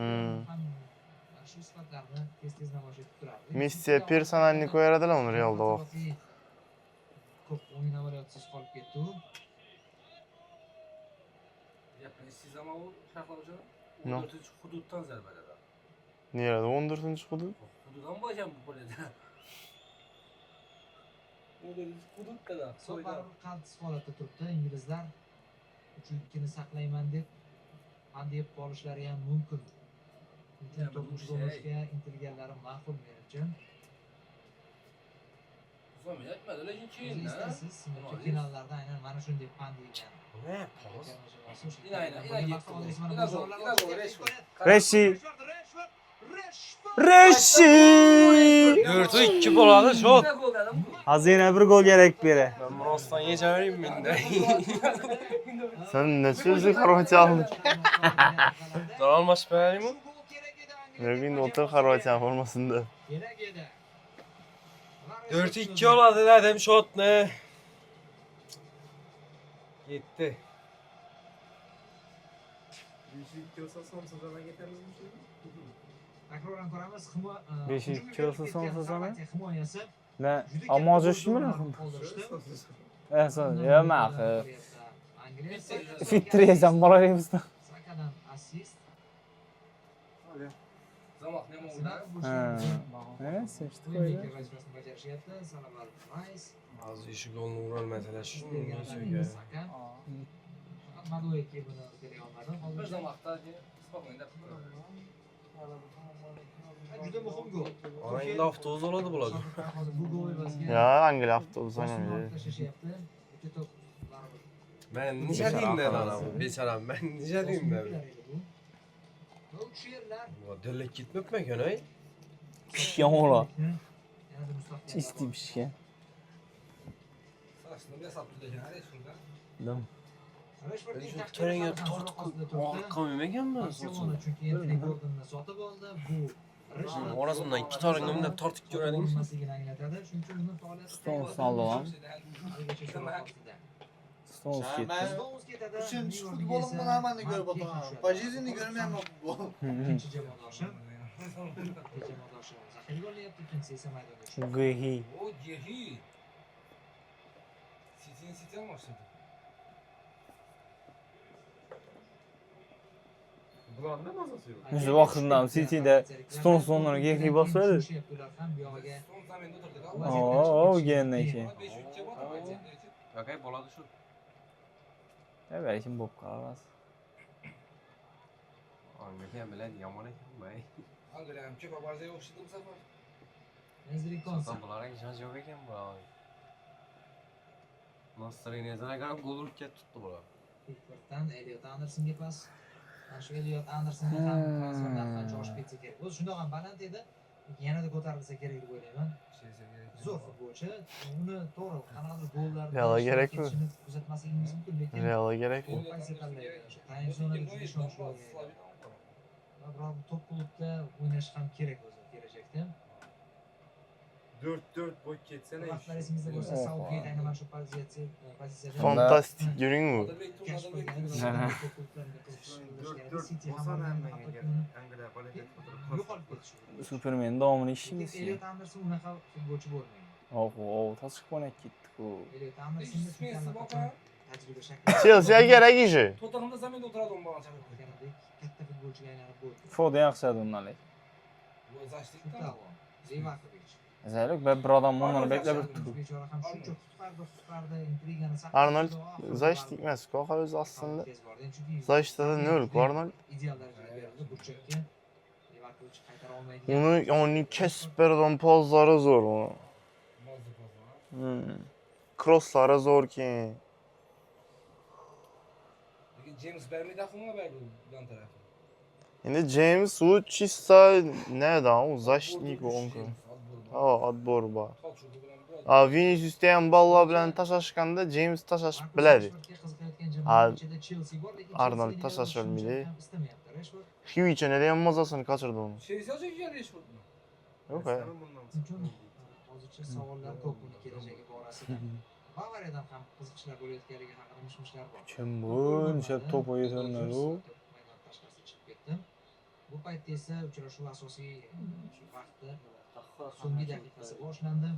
Yaxshi sifatlarni tez namoyish etib turardi. Messi personalni qo'yardilar uni Realda vaqt. Ko'p o'yin amaliyotsiz qolib ketdi u. Siz ama o şartlar No. 14. huduttan zerbeler. Nerede? 14. hudud? Hudutdan başlayan bu polede. 14. hudutta da. So'par qansiz holatda turibdi. Inglizlar 3-2 ni saqlayman deb handiyib qolishlari ham mumkin. Ya, bu To'rtinchi şey. golga intilganlari ma'qul menimcha. Uzun yetmedi lekin Siz keyin istaysiz, finallarda aynan mana shunday pandiygan. Ne? Pos. Reshi. Reshi. 4-2 boladı şot. Hazine bir gol gerek biri. Ben Bros'tan geçemedim mi de? Sen ne sözü Xorvatiya aldın? Daralmaş beğeneyim mi? Lekin otur Xorvatiya formasında. 4-2 oladı dedim şot ne? Gitti. Beşik olsa son sezona getirmiş mi? Takroran ko'ramiz. 5-2 olsa son sezona? Himoyasi Ne? Ama düştü mü? Ehsan, ya ma'qul. Fittireysan bolayapsan. Sakadan assist. Zamak ne oldu? Ha. Ne? Seçtik öyle. Vazifasini bajarishyapti. Salamal Rice. Az işi golünü vuran mesele şu. Saka. Madueke buni o'zgartira olmadi. Bir zamakta spokojno. Juda muhim gol. Ana endi avtobus oladı buladı. Hozir bu gol evaziga Ya Angliya avtobus oynamıyor. tashlashyapti. Ikkita to'p baribir. Ben nice diyeyim de lan bu beçaram ben nice diyeyim de. Bu delek gitmek mi gene? Pişken ola. İstiymiş ya. Aslında bir hesap tutacağım. Hadi şurada. Dim. Rashford eng taqdiri Törenge ham so'roq tortib ostida qo'yib turibdi. qolmaganmi? Barselona chunki Anthony Gordonni sotib oldi. Bu Rashford Orasimdan 2 taringni bunday tortib ko'radingmi? bo'lmasligini anglatadi. Shuning uchun uni faoliyati Stones oldi lan. haligacha so'roq ostida. Stones ketdi. Stones ketadi. Uchinchi New futbolim Yorkga buni esa hammani ko'rib Mark o'taman. Kehi Pajizini tushadi. ko'rmayman bu. Ikkinchi jamoadoshi. Ikkinchi jamoadoshi zaxiraga olinyapti, ikkinchisi esa maydonga tushadi. Guhi. O Gehi. City almıştı. Bular ne mazası yok? O'sha vaqtdan City'da Stones o'rniga Guhi bosadi. Son zamanda oturdu. Oo, o'rgandan keyin. 5-3 cevap atamaydı. Yo'q, bo'ladi shu. Balkim bo'lib qolamiz. Angliya bilan yomon ekan, bay. Angliya ham ko'p ovoza o'xshadi bu safar. So'zdan bularga ishonch yo'q ekan bu. Nasriniyadan qarab gol urib ketdi bular. Pickforddan Elliot Andersonga pas. Mana shu Elliot Andersonni ham transfer narxi ancha oshib ketsa kerak. O'zi shundoq ham baland edi. Yanada ko'tarilsa kerak deb o'ylayman. Zo'r futbolchi. Uni to'g'ri qanaqadir gollar Realga kerakmi? kuzatmasligimiz mumkin, lekin Realga kerak. bu pozitsiya tanlaydi. O'sha tayin zonaga juda ishonchli o'ynaydi. Va biroq top klubda o'ynash ham kerak o'zi kelajakda. 4-4 boy ketsene. Vaqtlar esingizda bo'lsa, Oho. Southgate aynan mana shu pozitsiyada Fantastik ko'ring bu. kashf qilgan edi. Top klublarga qiziqish bildirishgan edi. City ham Angliya qo'lida yo'qolib ketishi. Superman davomini ishimiz Lekin Elliot Anderson unaqa futbolchi bo'lmaydi. tashiq qo'nib ketdi-ku. Elliot Andersonni chunki allaqachon tajriba Chelsi'ga kerak ishi. Tottenham'da zaminda o'tiradi o'n bola chaqirib. katta futbolchiga aylanib bo'ldi. Foden yaxshi edi undan lekin. Bu zashlikda. Shu Livakovic. Zaylik bir odam bundan beklab turibdi. Bechora ham shuncha qutqardi, intrigani saqladi. Arnold Zayshnik emas-ku, o'zi aslında. Zayshtada 0 Arnold. Ideal darajada berildi burchakka. Livakovic qaytara olmaydigan. Onu kesip berden pozları zor onu. Crossları zor ki. Lekin James Bermi daxilmi berdi bilan tarafı. Şimdi James Wood чисто ne da o Zayshnik onka. Отбор бар. A Vinicius'ta ham ballar bilan tashashganda James tashashib biladi. Arnold tashash bilmaydi. Hiyuicha neden mazasini kaçırdı onu? Chelsea o'ziga Rashford. Yok ya. Hozircha savollar ko'p uni kelajagi borasida. Bavariyadan ham qiziqishlar bo'layotganligi haqida mish-mishlar bor. Kim bu? Necha to'p o'ynaganlar u? Maydon tashqarisiga chiqib ketdi. Bu paytda esa uchrashuv asosiy shu vaqtda so'nggi daqiqasi boshlandi.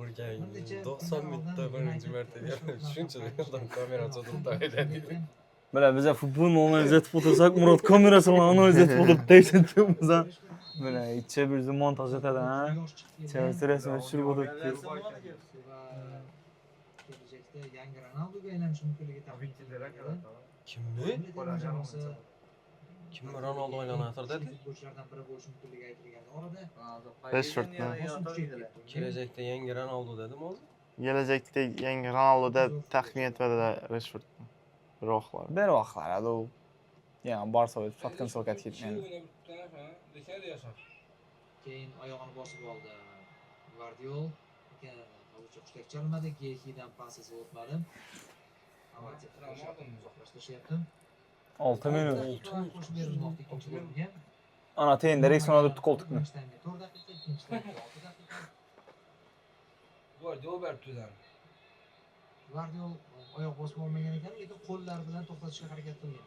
Urgan 90 minutda birinchi martaga shunchalik odam kamera tutib tayyorlaydi. Bela biza futbolni analiz etib o'tirsak, Murod kamerasi bilan analiz etib o'tiribdi deysiz. Bela ichcha bir montaj etadi, ha? Chelsea rasmini tushirib o'tiribdi. Kelajakda yangi Ronaldoga aylanishi mumkinligi taxmin qilinmoqda. Kimni? Kim Ronaldo o'ynanatir dedi? Futbolchilardan biri bo'lishi mumkinligi aytilgan orada Rashfordni. bosim kuchayib ketdi. Kelajakda yangi Ronaldo dedim hozir. Gelecekte yangi Ronaldo deb taxmin etmadilar Rashford. Biroqlar. Bir vaqtlar u. Yani Barça o'tib sotgan sokat ketmaydi. Keyin oyog'ini bosib oldi Guardiol. Hozircha hushtak chalmadi, Gehidan pas esa o'tmadi. Uzoqlashtirishyapti. 6 minut. Qo'shib berilmoqda ikkinchi bo'limga. Ana teyin direksiyon o'tiribdi qo'ltiqni. 4 daqiqa, ikkinchi daqiqa 6 daqiqa. Guardiol berib turgan. Guardiol oyoq bosib olmagan ekan, lekin qo'llar bilan to'xtatishga harakat qilgan.